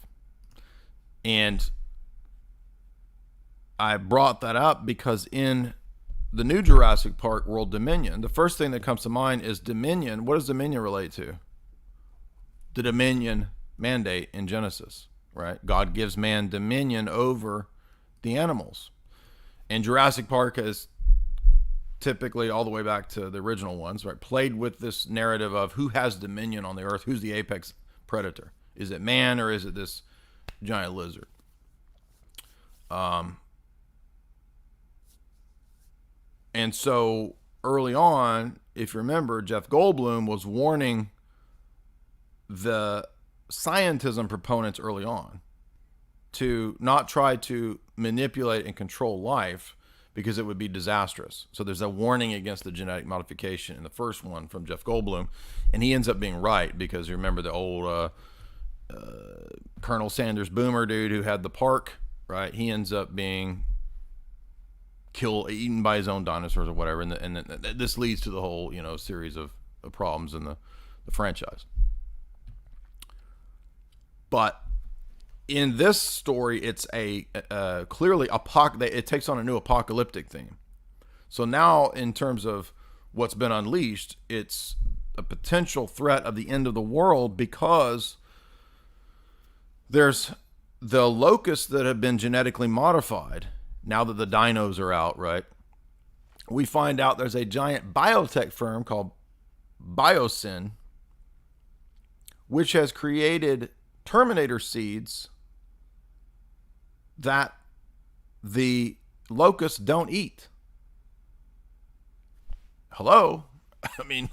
E: And I brought that up because in the new Jurassic Park World Dominion, the first thing that comes to mind is dominion. What does dominion relate to? The dominion mandate in Genesis, right? God gives man dominion over the animals. And Jurassic Park has typically, all the way back to the original ones, right, played with this narrative of who has dominion on the earth, who's the apex predator. Is it man or is it this giant lizard? And so early on, if you remember, Jeff Goldblum was warning the scientism proponents early on to not try to manipulate and control life because it would be disastrous. So there's a warning against the genetic modification in the first one from Jeff Goldblum, and he ends up being right because you remember the old Colonel Sanders Boomer dude who had the park, right? He ends up being eaten by his own dinosaurs or whatever, and this leads to the whole series of problems in the franchise. But in this story, it's a clearly it takes on a new apocalyptic theme. So now, in terms of what's been unleashed, it's a potential threat of the end of the world because there's the locusts that have been genetically modified. Now that the dinos are out, right? We find out there's a giant biotech firm called Biosyn, which has created Terminator seeds that the locusts don't eat. Hello? I mean,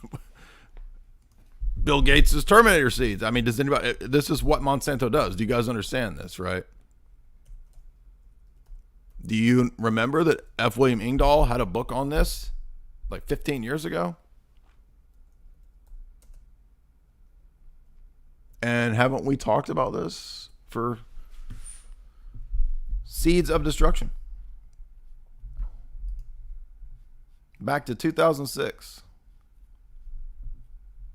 E: Bill Gates' Terminator seeds. I mean, does anybody, this is what Monsanto does. Do you guys understand this, right? Do you remember that F. William Engdahl had a book on this like 15 years ago? And haven't we talked about this for Seeds of Destruction? Back to 2006.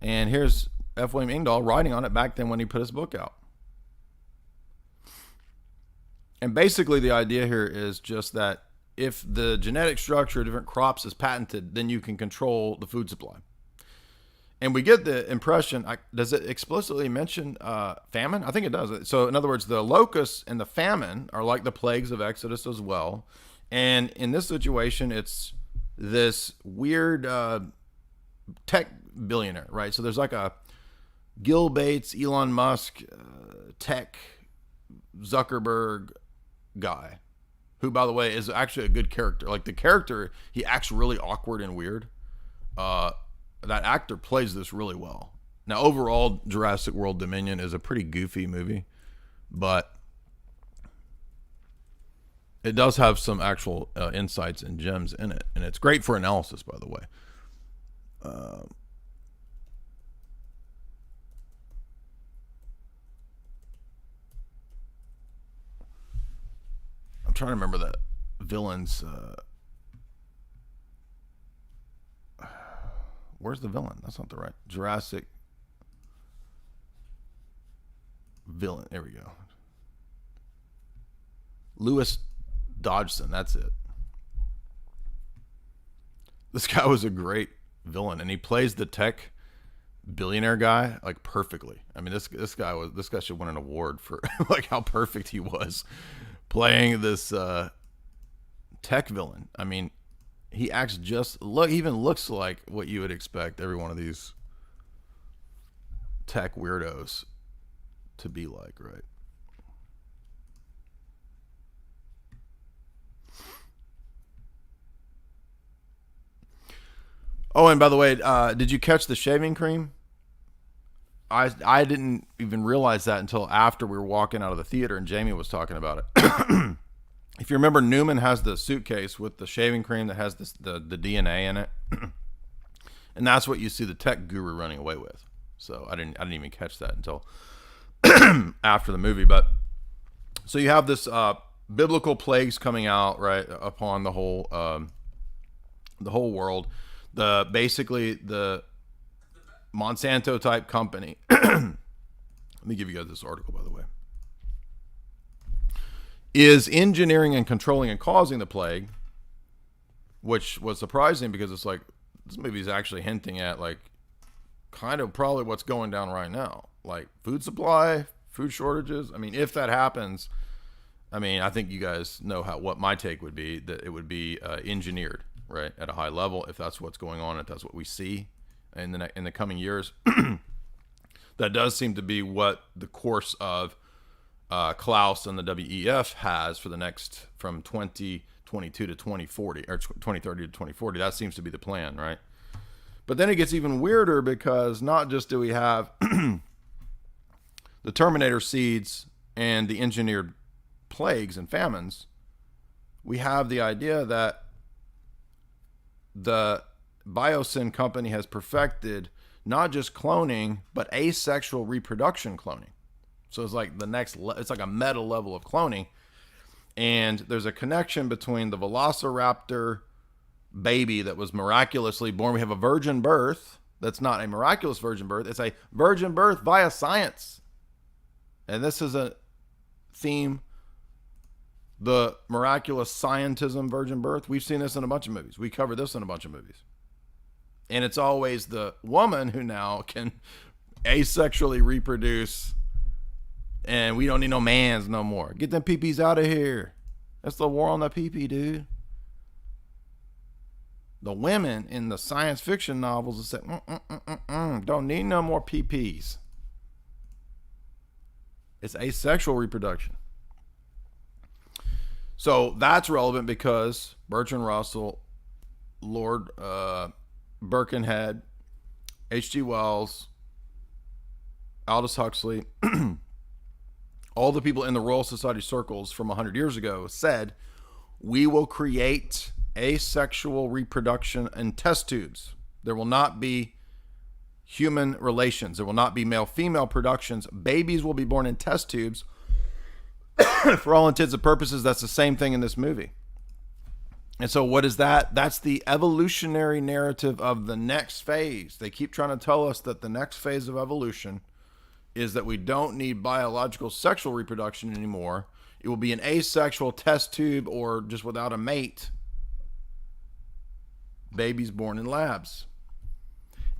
E: And here's F. William Engdahl writing on it back then when he put his book out. And basically the idea here is just that if the genetic structure of different crops is patented, then you can control the food supply. And we get the impression, does it explicitly mention famine? I think it does. So in other words, the locusts and the famine are like the plagues of Exodus as well. And in this situation, it's this weird tech billionaire, right? So there's like a Gil Bates, Elon Musk, tech, Zuckerberg guy, who, by the way, is actually a good character. Like the character, he acts really awkward and weird. That actor plays this really well. Now, overall, Jurassic World Dominion is a pretty goofy movie, but It does have some actual insights and gems in it, and it's great for analysis, by the way. I'm trying to remember the villain's. Where's the villain? That's not the right Jurassic villain. There we go. Lewis Dodgson. That's it. This guy was a great villain, and he plays the tech billionaire guy like perfectly. I mean, this guy should win an award for like how perfect he was playing this tech villain. I mean, he acts even looks like what you would expect every one of these tech weirdos to be like, right? Oh, and by the way, did you catch the shaving cream? I didn't even realize that until after we were walking out of the theater and Jamie was talking about it. If you remember, Newman has the suitcase with the shaving cream that has the DNA in it, and that's what you see the tech guru running away with. So I didn't even catch that until after the movie. But so you have this biblical plagues coming out right upon the whole world. Basically the Monsanto type company. Let me give you guys this article, by the way. Is engineering and controlling and causing the plague, which was surprising because it's like this movie is actually hinting at like kind of probably what's going down right now, like food supply, food shortages. I mean, if that happens, I mean, I think you guys know what my take would be, that it would be engineered right at a high level if that's what's going on, if that's what we see in the coming years. That does seem to be what the course of Klaus and the WEF has for the next from 2022 to 2040 or 2030 to 2040. That seems to be the plan, right? But then it gets even weirder because not just do we have the Terminator seeds and the engineered plagues and famines, we have the idea that the Biosyn company has perfected not just cloning, but asexual reproduction cloning. So it's like it's like a meta level of cloning. And there's a connection between the Velociraptor baby that was miraculously born. We have a virgin birth. That's not a miraculous virgin birth. It's a virgin birth via science. And this is a theme, the miraculous scientism virgin birth. We've seen this in a bunch of movies. We cover this in a bunch of movies. And it's always the woman who now can asexually reproduce, and we don't need no mans no more. Get them peepees out of here. That's the war on the peepee, dude. The women in the science fiction novels say, don't need no more peepees. It's asexual reproduction. So that's relevant because Bertrand Russell, Lord Birkenhead, H.G. Wells, Aldous Huxley, all the people in the Royal Society circles from 100 years ago said, we will create asexual reproduction in test tubes. There will not be human relations. There will not be male-female productions. Babies will be born in test tubes. For all intents and purposes, that's the same thing in this movie. And so what is that? That's the evolutionary narrative of the next phase. They keep trying to tell us that the next phase of evolution is that we don't need biological sexual reproduction anymore. It will be an asexual test tube or just without a mate. Babies born in labs.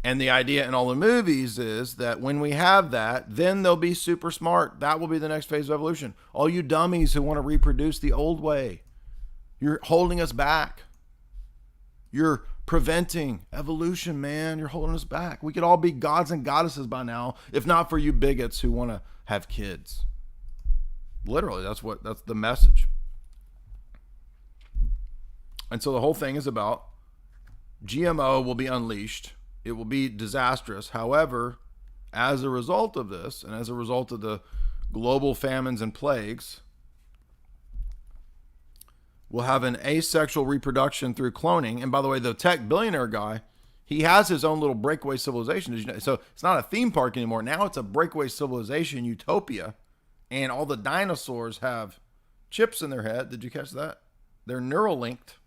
E: And the idea in all the movies is that when we have that, then they'll be super smart. That will be the next phase of evolution. All you dummies who want to reproduce the old way, you're holding us back. You're preventing evolution, man. You're holding us back. We could all be gods and goddesses by now, if not for you bigots who want to have kids. Literally, that's the message. And so the whole thing is about GMO will be unleashed. It will be disastrous. However, as a result of this, and as a result of the global famines and plagues, will have an asexual reproduction through cloning. And by the way, the tech billionaire guy, he has his own little breakaway civilization. Did you know? So it's not a theme park anymore. Now it's a breakaway civilization utopia. And all the dinosaurs have chips in their head. Did you catch that? They're neural linked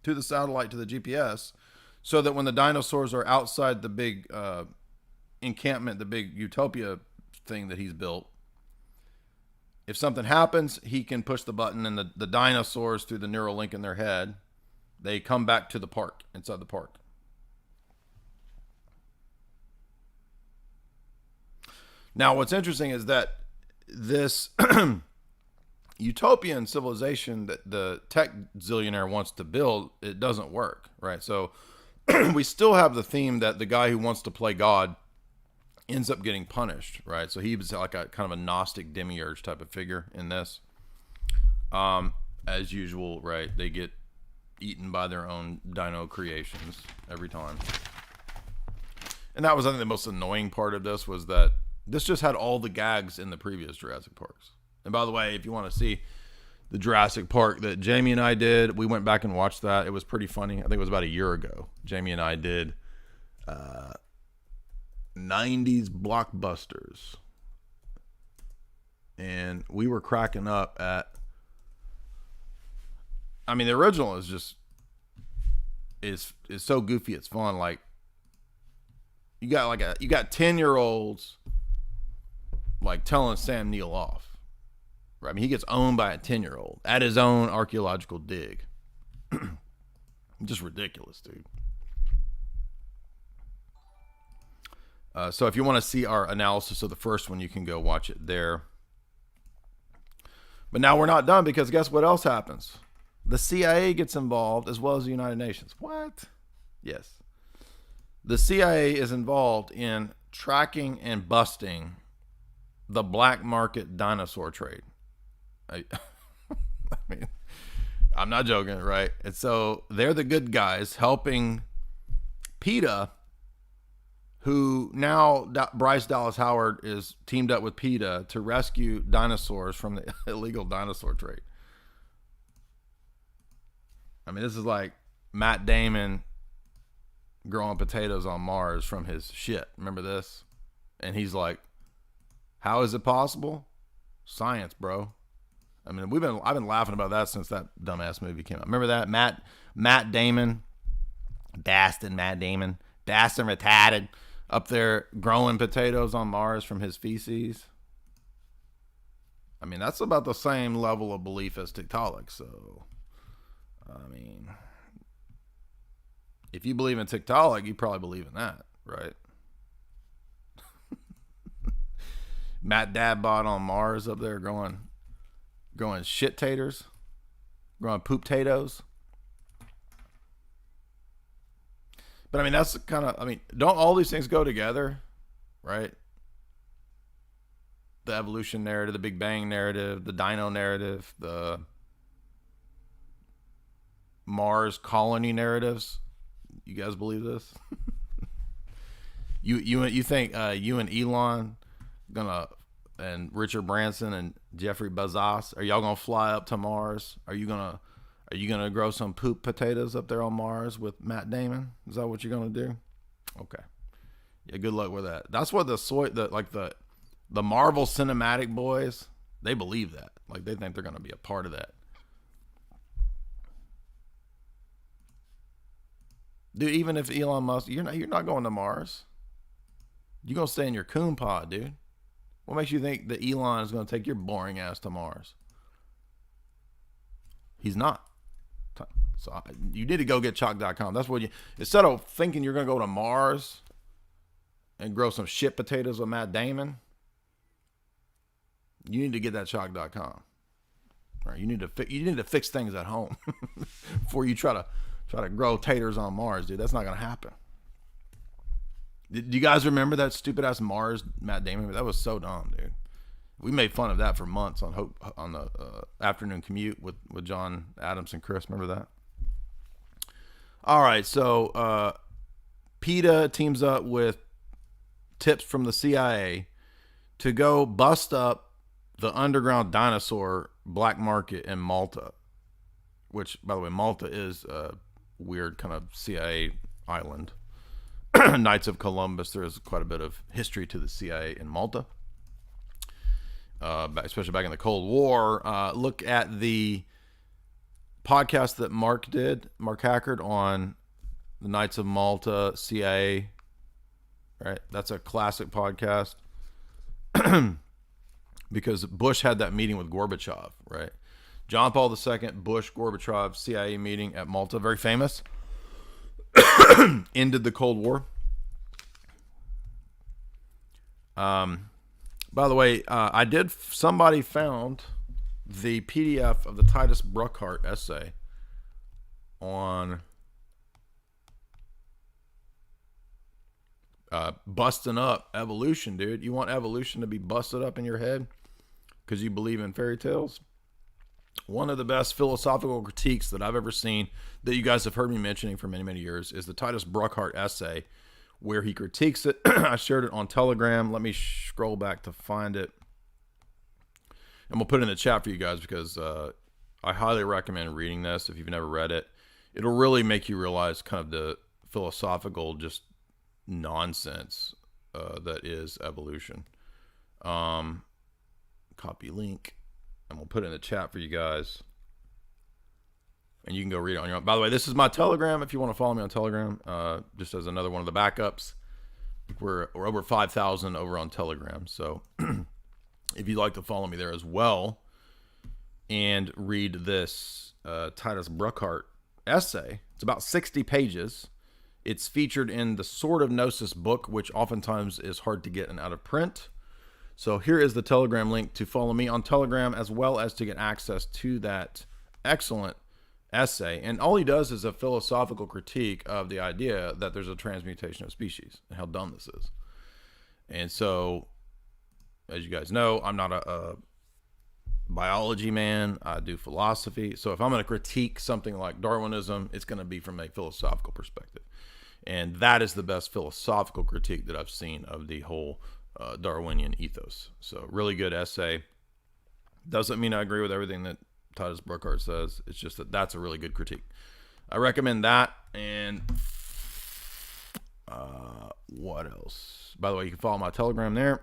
E: to the satellite, to the GPS, so that when the dinosaurs are outside the big encampment, the big utopia thing that he's built, if something happens, he can push the button and the dinosaurs, through the neural link in their head, they come back to the park, inside the park. Now, what's interesting is that this utopian civilization that the tech zillionaire wants to build, it doesn't work, right? So we still have the theme that the guy who wants to play God ends up getting punished, right? So he was like a kind of a Gnostic demiurge type of figure in this. As usual, right? They get eaten by their own dino creations every time. And that was, I think, the most annoying part of this, was that this just had all the gags in the previous Jurassic Parks. And by the way, if you want to see the Jurassic Park that Jamie and I did, we went back and watched that. It was pretty funny. I think it was about a year ago. Jamie and I did 90s blockbusters. And we were cracking up at, I mean, the original is just, is so goofy, it's fun. Like, you got 10-year-olds like telling Sam Neill off, right? I mean, he gets owned by a 10-year-old at his own archaeological dig. Just ridiculous, dude. So if you want to see our analysis of the first one, you can go watch it there. But now we're not done, because guess what else happens? The CIA gets involved, as well as the United Nations. What? Yes. The CIA is involved in tracking and busting the black market dinosaur trade. I mean, I'm not joking, right? And so they're the good guys helping PETA, who now Bryce Dallas Howard is teamed up with PETA to rescue dinosaurs from the illegal dinosaur trade. I mean, this is like Matt Damon growing potatoes on Mars from his shit. Remember this? And he's like, how is it possible? Science, bro. I mean, I've been laughing about that since that dumbass movie came out. Remember that? Matt Damon, bastard Matt Damon, bastard retarded, up there growing potatoes on Mars from his feces. I mean, that's about the same level of belief as Tiktaalik. So, I mean, if you believe in Tiktaalik, you probably believe in that, right? Matt Dabbot on Mars up there growing shit taters, growing poop potatoes. But I mean, that's kind of, I mean, don't all these things go together, right? The evolution narrative, the Big Bang narrative, the dino narrative, the Mars colony narratives. You guys believe this? You think you and Elon and Richard Branson and Jeffrey Bezos, are y'all gonna fly up to Mars? Are you gonna grow some poop potatoes up there on Mars with Matt Damon? Is that what you're gonna do? Okay. Yeah, good luck with that. That's what the Marvel Cinematic boys, they believe that. Like, they think they're gonna be a part of that. Dude, even if Elon Musk, you're not going to Mars. You're gonna stay in your coon pod, dude. What makes you think that Elon is gonna take your boring ass to Mars? He's not. So you need to go get chalk.com. That's what instead of thinking you're going to go to Mars and grow some shit potatoes with Matt Damon, you need to get that chalk.com. Right? You need to fix things at home before you try to grow taters on Mars, dude. That's not going to happen. Do you guys remember that stupid ass Mars Matt Damon? That was so dumb, dude. We made fun of that for months on the afternoon commute with John Adams and Chris. Remember that? All right, so PETA teams up with tips from the CIA to go bust up the underground dinosaur black market in Malta. which, by the way, Malta is a weird kind of CIA island. Knights of Columbus, there is quite a bit of history to the CIA in Malta, especially back in the Cold War. Look at the podcast that Mark Hackard, on the Knights of Malta, CIA, right? That's a classic podcast. Because Bush had that meeting with Gorbachev, right? John Paul II, Bush, Gorbachev, CIA meeting at Malta, very famous. Ended the Cold War. By the way, somebody found the PDF of the Titus Bruckhart essay on busting up evolution, dude. You want evolution to be busted up in your head because you believe in fairy tales? One of the best philosophical critiques that I've ever seen, that you guys have heard me mentioning for many, many years, is the Titus Bruckhart essay, where he critiques it. I shared it on Telegram. Let me scroll back to find it. And we'll put it in the chat for you guys, because I highly recommend reading this if you've never read it. It'll really make you realize kind of the philosophical just nonsense that is evolution. Copy link. And we'll put it in the chat for you guys. And you can go read it on your own. By the way, this is my Telegram if you want to follow me on Telegram. Just as another one of the backups. We're over 5,000 over on Telegram. So if you'd like to follow me there as well and read this Titus Bruckhart essay, it's about 60 pages. It's featured in the Sword of Gnosis book, which oftentimes is hard to get and out of print. So here is the Telegram link to follow me on Telegram, as well as to get access to that excellent essay. And all he does is a philosophical critique of the idea that there's a transmutation of species and how dumb this is. And so, as you guys know, I'm not a biology man. I do philosophy. So if I'm going to critique something like Darwinism, it's going to be from a philosophical perspective. And that is the best philosophical critique that I've seen of the whole Darwinian ethos. So really good essay. Doesn't mean I agree with everything that Titus Bruckhart says. It's just that that's a really good critique. I recommend that. And what else? By the way, you can follow my Telegram there.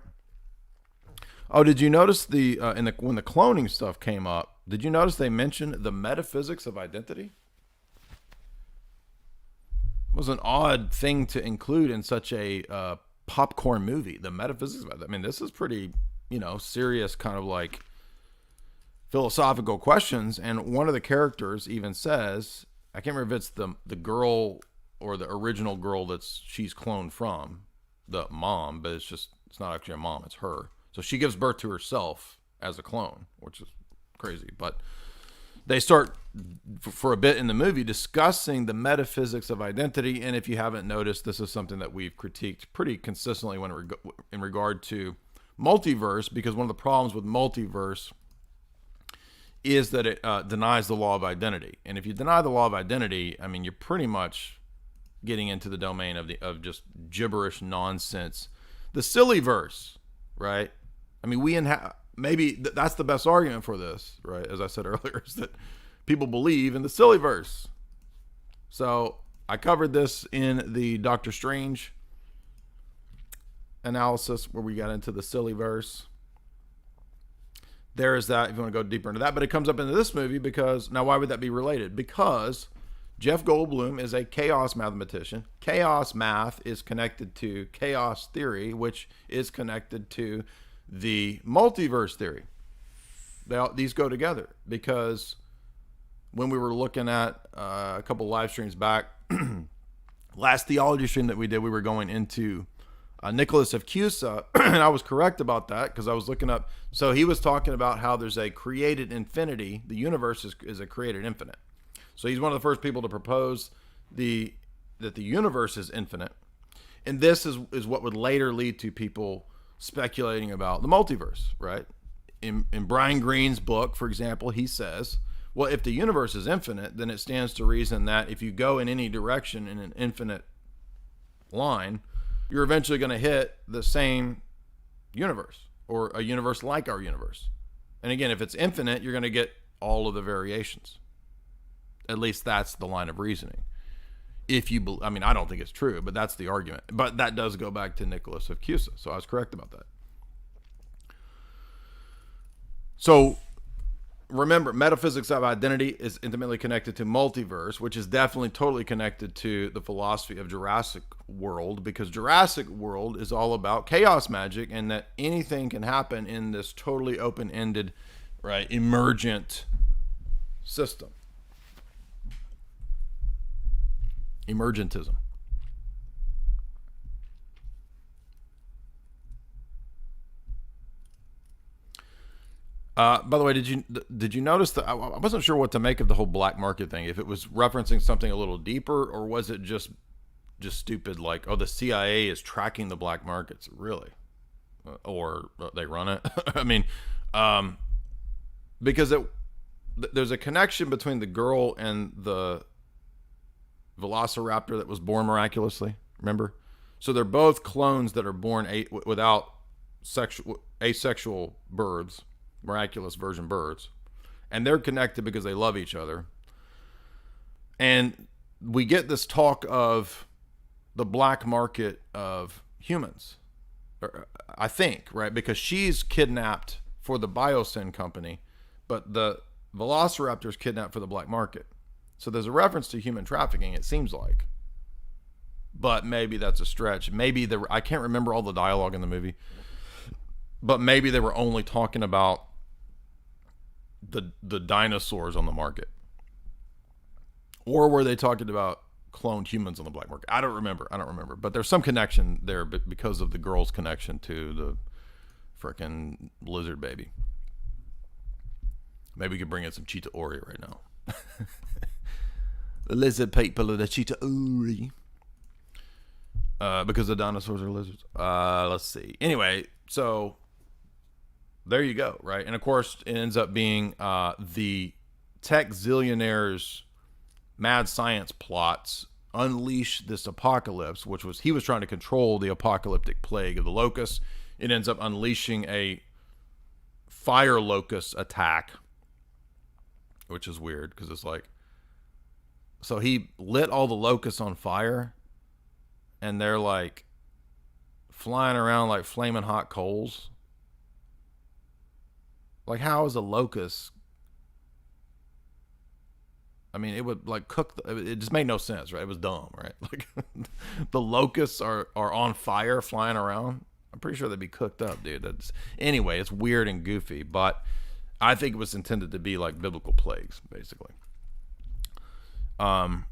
E: Oh, did you notice when the cloning stuff came up, did you notice they mentioned the metaphysics of identity? It was an odd thing to include in such a popcorn movie, the metaphysics of it. I mean, this is pretty, serious kind of like philosophical questions. And one of the characters even says, I can't remember if it's the girl or the original girl she's cloned from, the mom, but it's not actually a mom, it's her. So she gives birth to herself as a clone, which is crazy. But they start for a bit in the movie discussing the metaphysics of identity. And if you haven't noticed, this is something that we've critiqued pretty consistently in regard to multiverse, because one of the problems with multiverse is that it denies the law of identity. And if you deny the law of identity, I mean, you're pretty much getting into the domain of just gibberish nonsense. The silly verse, right? I mean, maybe that's the best argument for this, right? As I said earlier, is that people believe in the silly verse. So I covered this in the Doctor Strange analysis where we got into the silly verse. There is that, if you want to go deeper into that. But it comes up into this movie because, now why would that be related? Because Jeff Goldblum is a chaos mathematician. Chaos math is connected to chaos theory, which is connected to the multiverse theory. These go together, because when we were looking at a couple live streams back, last theology stream that we did, we were going into Nicholas of Cusa, and I was correct about that because I was looking up. So he was talking about how there's a created infinity. The universe is a created infinite. So he's one of the first people to propose that the universe is infinite. And this is what would later lead to people speculating about the multiverse, right? In Brian Greene's book, for example, he says, well, if the universe is infinite, then it stands to reason that if you go in any direction in an infinite line, you're eventually going to hit the same universe, or a universe like our universe. And again, if it's infinite, you're going to get all of the variations. At least that's the line of reasoning. If you, I mean, I don't think it's true, but that's the argument. But that does go back to Nicholas of Cusa, so I was correct about that. So remember, metaphysics of identity is intimately connected to multiverse, which is definitely totally connected to the philosophy of Jurassic World, because Jurassic World is all about chaos magic and that anything can happen in this totally open-ended, right, emergent system. Emergentism. By the way, did you notice that I wasn't sure what to make of the whole black market thing? If it was referencing something a little deeper, or was it just stupid, like, oh, the CIA is tracking the black markets, really, or they run it? I mean, because there's a connection between the girl and the velociraptor that was born miraculously. Remember, so they're both clones that are born without asexual birds. Miraculous version birds, and they're connected because they love each other. And we get this talk of the black market of humans, I think, right? Because she's kidnapped for the Biosyn company, but the velociraptor is kidnapped for the black market. So there's a reference to human trafficking, it seems like, but maybe that's a stretch. Maybe I can't remember all the dialogue in the movie, but maybe they were only talking about the dinosaurs on the market, or were they talking about cloned humans on the black market? I don't remember, but there's some connection there because of the girl's connection to the frickin' lizard baby. Maybe we could bring in some cheetah ori right now. The lizard people of the cheetah ori, because the dinosaurs are lizards. Let's see. Anyway, so there you go, right? And of course, it ends up being the tech zillionaires' mad science plots unleash this apocalypse, which was, he was trying to control the apocalyptic plague of the locusts. It ends up unleashing a fire locust attack, which is weird because it's like, so he lit all the locusts on fire and they're like flying around like flaming hot coals. Like, how is a locust? I mean, it would like cook. It just made no sense, right? It was dumb, right? Like, the locusts are on fire, flying around. I'm pretty sure they'd be cooked up, dude. Anyway, it's weird and goofy, but I think it was intended to be like biblical plagues, basically. And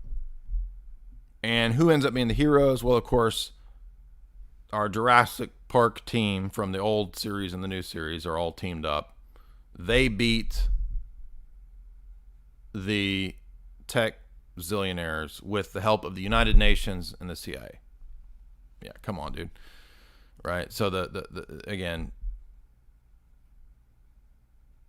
E: who ends up being the heroes? Well, of course, our Jurassic Park team from the old series and the new series are all teamed up. They beat the tech zillionaires with the help of the United Nations and the CIA. Yeah, come on, dude. Right? So the again,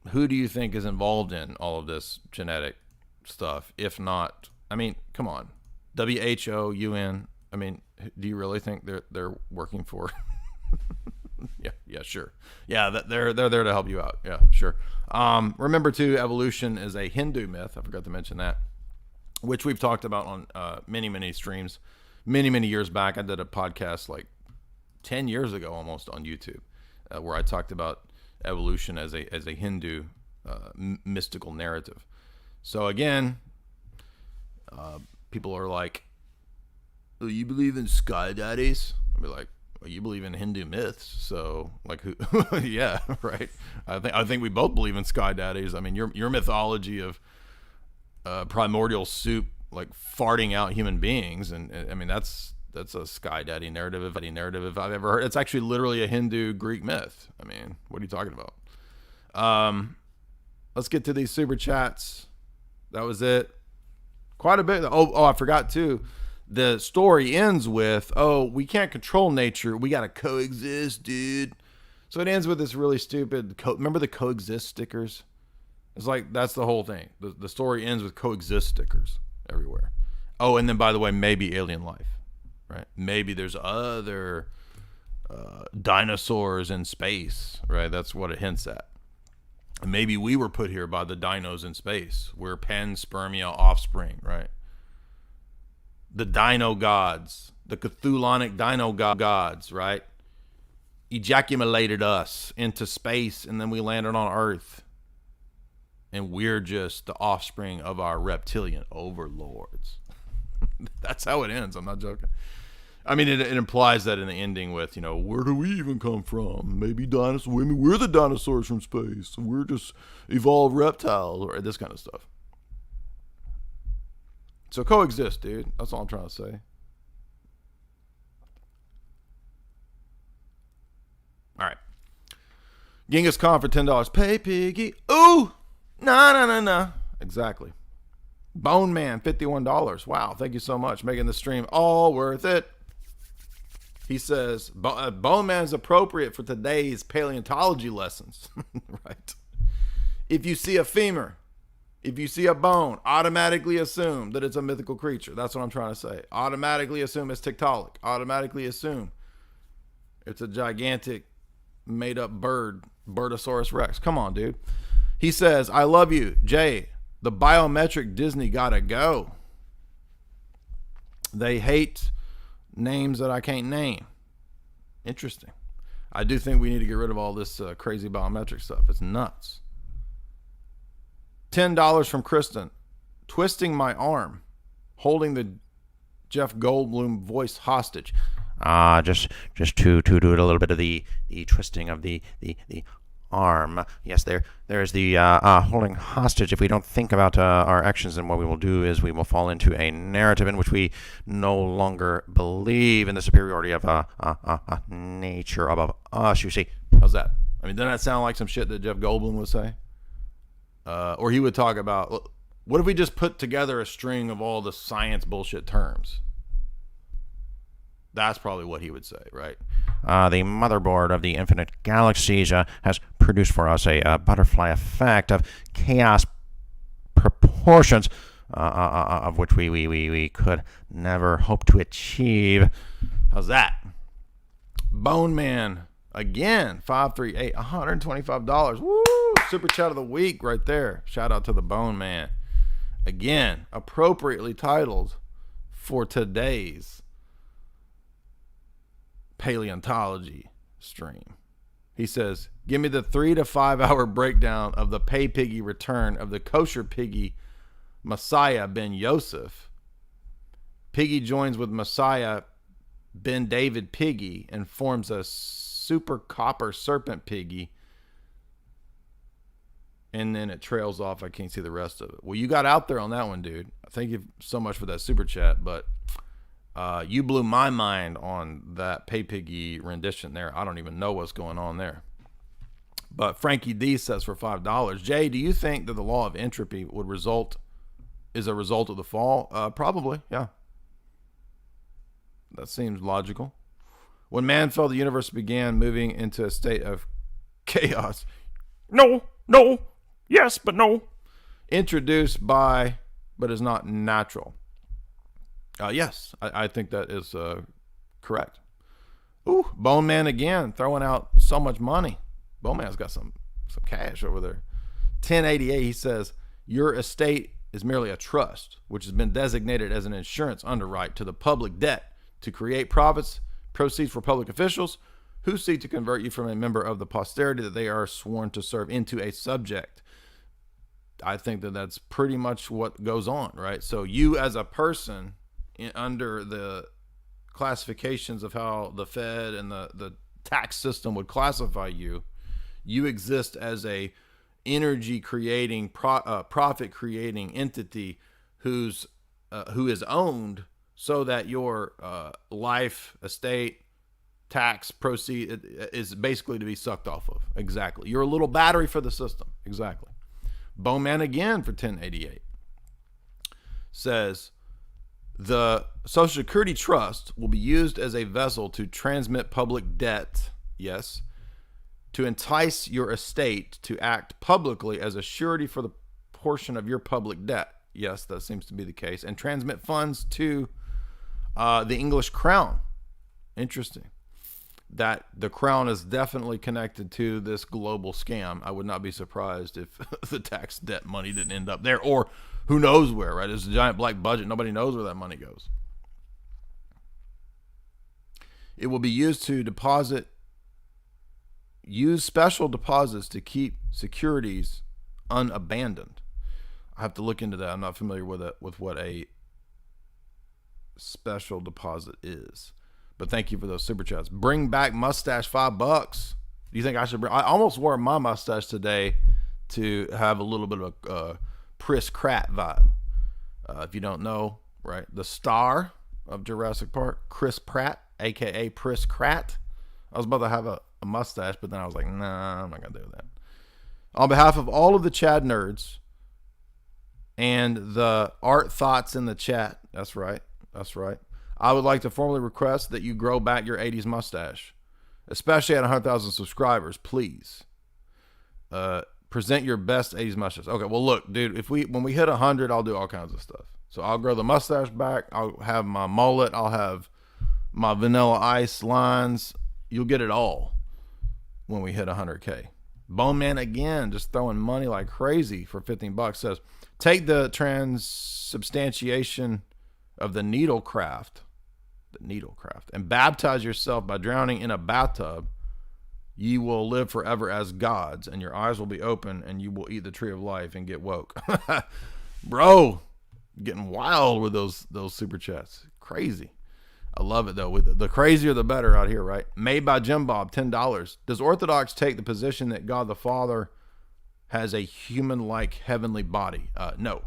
E: who do you think is involved in all of this genetic stuff? If not, I mean, come on, WHO, UN. I mean, do you really think they're working for? Yeah, sure. Yeah, they're there to help you out. Yeah, sure. Remember too, evolution is a Hindu myth. I forgot to mention that, which we've talked about on many streams, many years back. I did a podcast like 10 years ago, almost, on YouTube, where I talked about evolution as a Hindu mystical narrative. So again, people are like, "Oh, you believe in sky daddies?" I'll be like, well, you believe in Hindu myths, so like, who? Yeah, right. I think we both believe in sky daddies. I mean, your mythology of primordial soup like farting out human beings, and I mean that's a sky daddy narrative if I've ever heard. It's actually literally a Hindu Greek myth. I mean, what are you talking about? Let's get to these super chats. That was it. Quite a bit. Oh, I forgot too. The story ends with, oh, we can't control nature. We got to coexist, dude. So it ends with this really stupid, remember the coexist stickers? It's like, that's the whole thing. The story ends with coexist stickers everywhere. Oh, and then, by the way, maybe alien life, right? Maybe there's other dinosaurs in space, right? That's what it hints at. Maybe we were put here by the dinos in space. We're panspermia offspring, right? The dino gods, the Cthulhonic dino gods, right? Ejaculated us into space, and then we landed on Earth. And we're just the offspring of our reptilian overlords. That's how it ends. I'm not joking. I mean, it implies that in the ending with, where do we even come from? Maybe dinosaurs. We're the dinosaurs from space. We're just evolved reptiles, or this kind of stuff. So coexist, dude. That's all I'm trying to say. All right. Genghis Khan for $10. Pay piggy. Ooh! Nah. Exactly. Bone Man, $51. Wow, thank you so much. Making the stream all worth it. He says, Bone Man is appropriate for today's paleontology lessons. Right. If you see a femur, if you see a bone, automatically assume that it's a mythical creature. That's what I'm trying to say. Automatically assume it's Tiktaalik. Automatically assume it's a gigantic made-up bird, Birdosaurus Rex. Come on, dude. He says, I love you, Jay. The biometric Disney gotta go. They hate names that I can't name. Interesting. I do think we need to get rid of all this crazy biometric stuff. It's nuts. $10 from Kristen. Twisting my arm, holding the Jeff Goldblum voice hostage.
F: Just to do it a little bit of the twisting of the arm. Yes, there's the holding hostage. If we don't think about our actions, then what we will do is we will fall into a narrative in which we no longer believe in the superiority of nature above us, you see.
E: How's that? I mean, doesn't that sound like some shit that Jeff Goldblum would say? Or he would talk about, what if we just put together a string of all the science bullshit terms? That's probably what he would say, right?
F: The motherboard of the infinite galaxies has produced for us a butterfly effect of chaos proportions of which we could never hope to achieve.
E: How's that? Bone Man, again, 538, $125. Woo! Super chat of the week right there. Shout out to the Bone Man. Again, appropriately titled for today's paleontology stream. He says, give me the 3 to 5 hour breakdown of the pay piggy return of the kosher piggy Messiah ben Yosef. Piggy joins with Messiah ben David piggy and forms a super copper serpent piggy, and then it trails off. I can't see the rest of it. Well, you got out there on that one, dude. Thank you so much for that super chat, but you blew my mind on that pay piggy rendition there. I don't even know what's going on there. But Frankie D says for $5, Jay, do you think that the law of entropy is a result of the fall? Probably, yeah. That seems logical. When man fell, the universe began moving into a state of chaos. No, yes, but no. Introduced by, but is not natural. Yes, I think that is correct. Ooh, Bone Man again, throwing out so much money. Bone Man's got some cash over there. 1088, he says, your estate is merely a trust, which has been designated as an insurance underwrite to the public debt to create proceeds for public officials who seek to convert you from a member of the posterity that they are sworn to serve into a subject. I think that that's pretty much what goes on, right? So you as a person, under the classifications of how the Fed and the tax system would classify you, you exist as a energy creating, profit creating entity who is owned so that your life, estate, tax proceed is basically to be sucked off of. Exactly. You're a little battery for the system. Exactly. Bowman again for 1088 says, the Social Security Trust will be used as a vessel to transmit public debt, yes, to entice your estate to act publicly as a surety for the portion of your public debt. Yes, that seems to be the case. And transmit funds to the English crown. Interesting. that the crown is definitely connected to this global scam. I would not be surprised if the tax debt money didn't end up there, or who knows where, right? It's a giant black budget. Nobody knows where that money goes. It will be used to use special deposits to keep securities unabandoned. I have to look into that. I'm not familiar with what a special deposit is. But thank you for those super chats. Bring back mustache, $5. Do you think I should bring? I almost wore my mustache today to have a little bit of a Chris Pratt vibe. If you don't know, right, the star of Jurassic Park, Chris Pratt, aka Chris Pratt. I was about to have a mustache, but then I was like, nah, I'm not gonna do that. On behalf of all of the Chad nerds and the art thoughts in the chat, that's right. I would like to formally request that you grow back your 80s mustache, especially at 100,000 subscribers, please. Present your best 80s mustache. Okay, well, look, dude, when we hit 100, I'll do all kinds of stuff. So I'll grow the mustache back. I'll have my mullet. I'll have my Vanilla Ice lines. You'll get it all when we hit 100K. Bone Man again, just throwing money like crazy for $15. Says, take the transubstantiation of the needle craft, and baptize yourself by drowning in a bathtub. Ye will live forever as gods, and your eyes will be open, and you will eat the tree of life and get woke. Bro, getting wild with those super chats. Crazy. I love it, though. The crazier, the better out here, right? Made by Jim Bob, $10. Does Orthodox take the position that God the Father has a human-like heavenly body? No.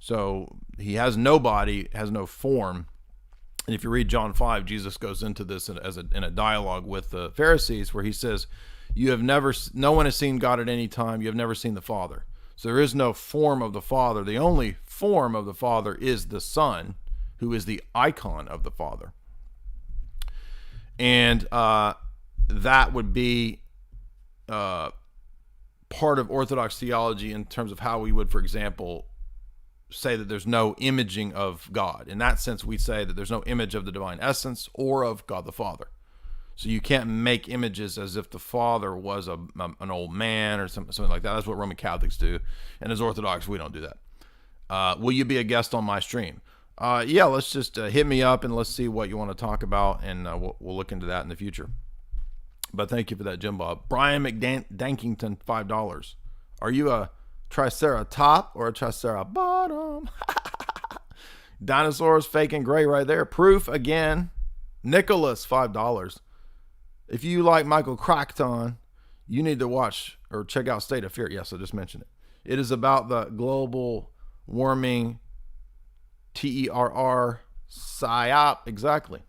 E: So he has no body, has no form. And if you read John 5, Jesus goes into this in a dialogue with the Pharisees where he says, no one has seen God at any time. You have never seen the Father. So there is no form of the Father. The only form of the Father is the Son, who is the icon of the Father. And that would be part of Orthodox theology in terms of how we would, for example, say that there's no imaging of God. In that sense, we say that there's no image of the divine essence or of God the Father. So you can't make images as if the Father was an old man or something like that. That's what Roman Catholics do. And as Orthodox, we don't do that. Will you be a guest on my stream? Yeah, let's just hit me up and let's see what you want to talk about, and we'll look into that in the future. But thank you for that, Jim Bob. Brian McDankington, $5. Are you a Triceratop or a Tricerabottom? Dinosaurs fake and gray right there. Proof again. Nicholas, $5. If you like Michael Crichton, you need to watch or check out State of Fear. Yes, I just mentioned it. It is about the global warming, TERR, PSYOP, exactly.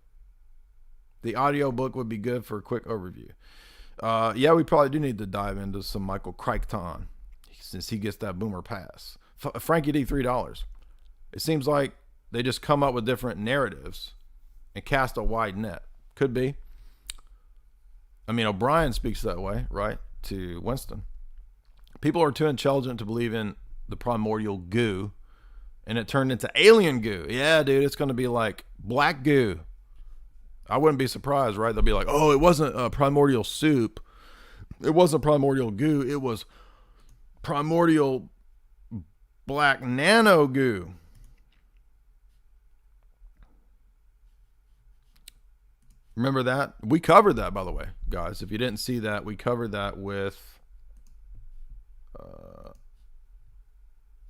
E: The audio book would be good for a quick overview. Yeah, we probably do need to dive into some Michael Crichton since he gets that boomer pass. Frankie D, $3. It seems like they just come up with different narratives and cast a wide net. Could be. I mean, O'Brien speaks that way, right? To Winston. People are too intelligent to believe in the primordial goo, and it turned into alien goo. Yeah, dude, it's going to be like black goo. I wouldn't be surprised, right? They'll be like, oh, it wasn't a primordial soup. It wasn't primordial goo. It was primordial black nano goo. Remember that? We covered that, by the way, guys. If you didn't see that, we covered that with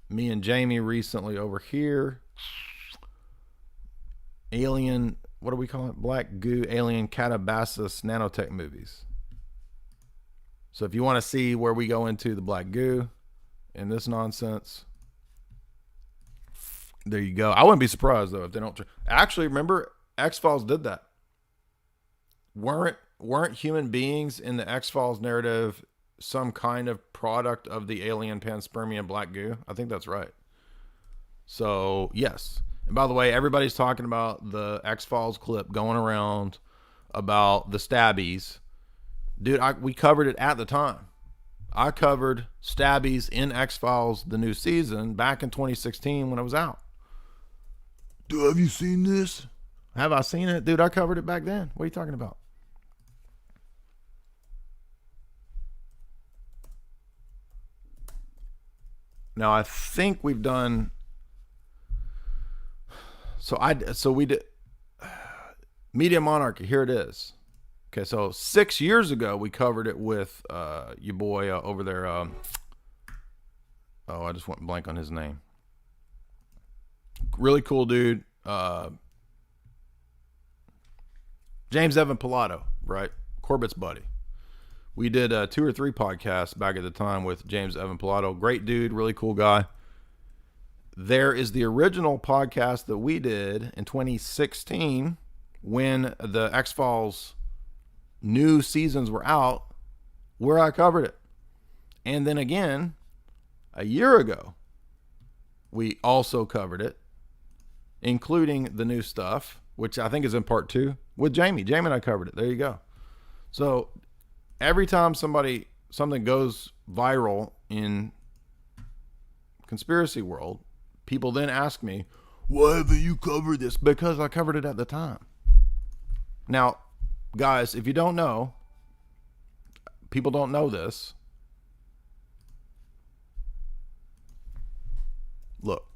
E: me and Jamie recently over here. Alien, what do we call it? Black goo, alien Catabasis nanotech movies. So if you want to see where we go into the black goo and this nonsense, there you go. I wouldn't be surprised, though, if they don't. Actually, remember, X-Files did that. Weren't human beings in the X-Files narrative some kind of product of the alien panspermian black goo? I think that's right. So, yes. And by the way, everybody's talking about the X-Files clip going around about the stabbies. Dude, we covered it at the time. I covered stabbies in X-Files, the new season, back in 2016 when it was out. Dude, have you seen this? Have I seen it? Dude, I covered it back then. What are you talking about? Now I think we've done. So we did Media Monarchy. Here it is. Okay, so 6 years ago we covered it with your boy over there. I just went blank on his name. Really cool dude. James Evan Pilato, right? Corbett's buddy. We did 2 or 3 podcasts back at the time with James Evan Pilato. Great dude, really cool guy. There is the original podcast that we did in 2016 when the X-Files new seasons were out, where I covered it. And then again, a year ago, we also covered it, including the new stuff, which I think is in part 2 with Jamie. Jamie and I covered it. There you go. So every time something goes viral in conspiracy world, people then ask me, why haven't you covered this? Because I covered it at the time. Now, guys, if you don't know, people don't know this. Look,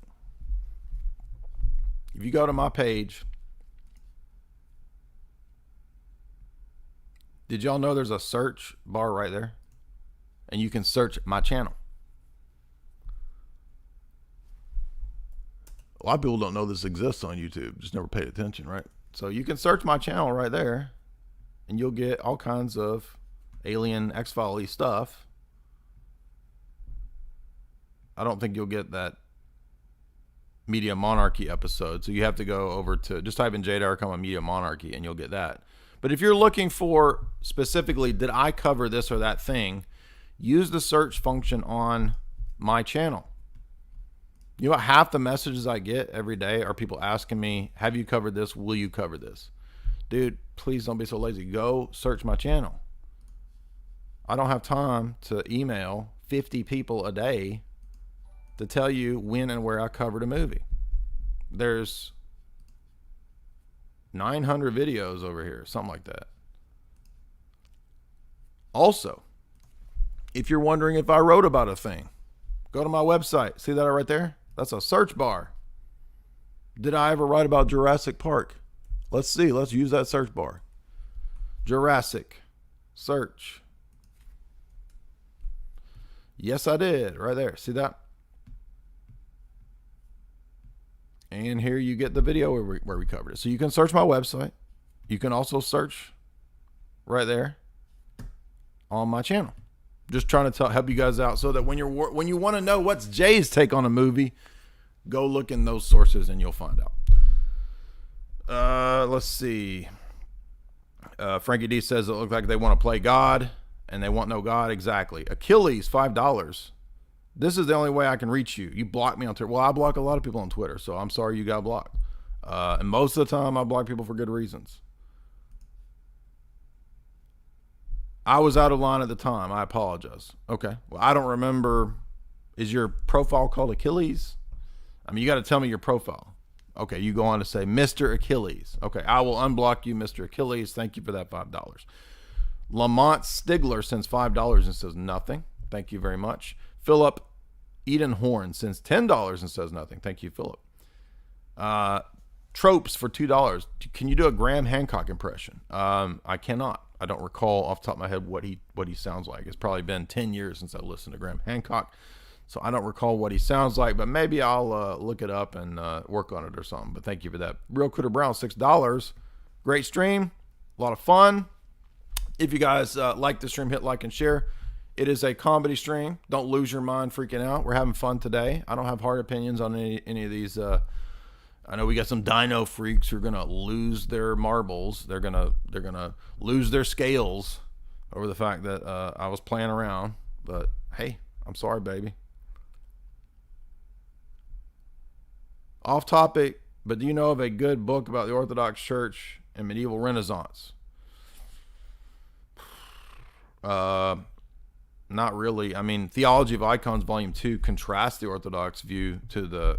E: if you go to my page, did y'all know there's a search bar right there? And you can search my channel. A lot of people don't know this exists on YouTube. Just never paid attention, right? So you can search my channel right there, and you'll get all kinds of alien X-Files stuff. I don't think you'll get that Media Monarchy episode. So you have to go over to, just type in Dyer, come on Media Monarchy, and you'll get that. But if you're looking for specifically, did I cover this or that thing, use the search function on my channel. You know what, half the messages I get every day are people asking me, have you covered this? Will you cover this? Dude, please don't be so lazy. Go search my channel. I don't have time to email 50 people a day to tell you when and where I covered a movie. There's 900 videos over here, something like that. Also, if you're wondering if I wrote about a thing, go to my website. See that right there? That's a search bar. Did I ever write about Jurassic Park? Let's see. Let's use that search bar. Jurassic. Search. Yes, I did. Right there. See that? And here you get the video where we covered it. So you can search my website. You can also search right there on my channel. Just trying to help you guys out so that when you want to know what's Jay's take on a movie, go look in those sources and you'll find out. Let's see. Frankie D says it looks like they want to play God and they want no God. Exactly. Achilles, $5. This is the only way I can reach you. You block me on Twitter. Well, I block a lot of people on Twitter, so I'm sorry you got blocked. And most of the time I block people for good reasons. I was out of line at the time. I apologize. Okay. Well, I don't remember. Is your profile called Achilles? I mean, you got to tell me your profile. Okay. You go on to say Mr. Achilles. Okay. I will unblock you, Mr. Achilles. Thank you for that $5. Lamont Stigler sends $5 and says nothing. Thank you very much. Philip Edenhorn sends $10 and says nothing. Thank you, Philip. Tropes for $2. Can you do a Graham Hancock impression? I cannot. I don't recall off the top of my head what he sounds like. It's probably been 10 years since I listened to Graham Hancock, so I don't recall what he sounds like, but maybe I'll look it up and work on it or something. But thank you for that. Real Critter Brown, $6. Great stream. A lot of fun. If you guys like the stream, hit like and share. It is a comedy stream. Don't lose your mind freaking out. We're having fun today. I don't have hard opinions on any of these. I know we got some dino freaks who are gonna lose their marbles. They're gonna lose their scales over the fact that I was playing around. But hey, I'm sorry, baby. Off topic, but do you know of a good book about the Orthodox Church and medieval Renaissance? Not really. I mean, Theology of Icons, Volume 2, contrasts the Orthodox view to the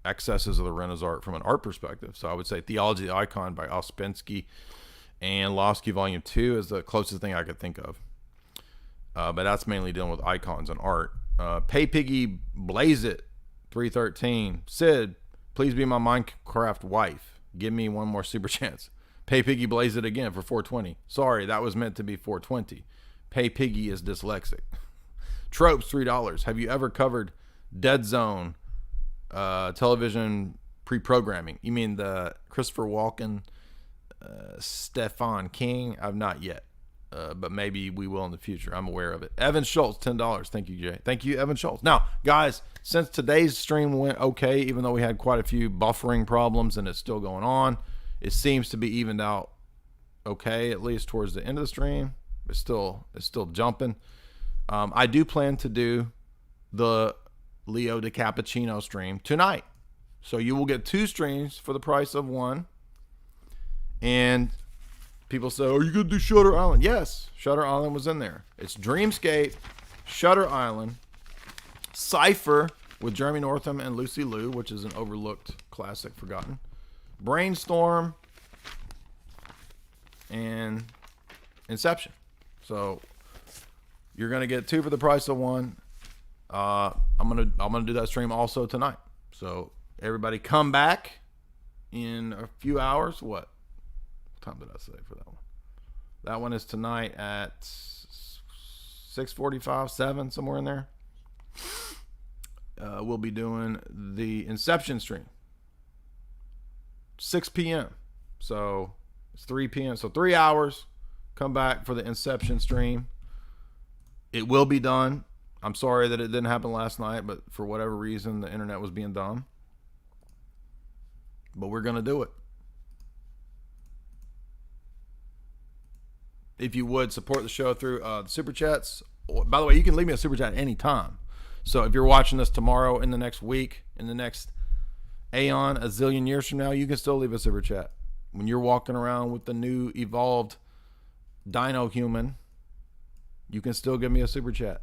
E: excesses of the Renaissance from an art perspective. So I would say Theology of the Icon by Ouspensky and Losky Volume 2 is the closest thing I could think of. But that's mainly dealing with icons and art. Pay Piggy Blaze It 313. Sid, please be my Minecraft wife. Give me one more super chance. Pay Piggy Blaze It again for 420. Sorry, that was meant to be 420. Pay Piggy is dyslexic. Tropes $3. Have you ever covered Dead Zone television pre-programming? You mean the Christopher Walken, Stefan King? I've not yet. But maybe we will in the future. I'm aware of it. Evan Schultz, $10. Thank you, Jay. Thank you, Evan Schultz. Now, guys, since today's stream went okay, even though we had quite a few buffering problems and it's still going on, it seems to be evened out okay, at least towards the end of the stream. It's still jumping. I do plan to do the Leo DiCappuccino stream tonight. So you will get 2 streams for the price of 1. And people say, are you going to do Shutter Island? Yes, Shutter Island was in there. It's Dreamscape, Shutter Island, Cypher with Jeremy Northam and Lucy Liu, which is an overlooked classic, forgotten, Brainstorm, and Inception. So you're going to get 2 for the price of 1. I'm gonna do that stream also tonight. So everybody come back in a few hours. What time did I say for that one? That one is tonight at 6:45, 7, somewhere in there. We'll be doing the Inception stream, 6 p.m. So it's 3 p.m. So 3 hours. Come back for the Inception stream. It will be done. I'm sorry that it didn't happen last night, but for whatever reason, the internet was being dumb. But we're going to do it. If you would, support the show through the Super Chats. By the way, you can leave me a Super Chat anytime. So if you're watching this tomorrow, in the next week, in the next aeon, a zillion years from now, you can still leave a Super Chat. When you're walking around with the new evolved Dino human, you can still give me a Super Chat.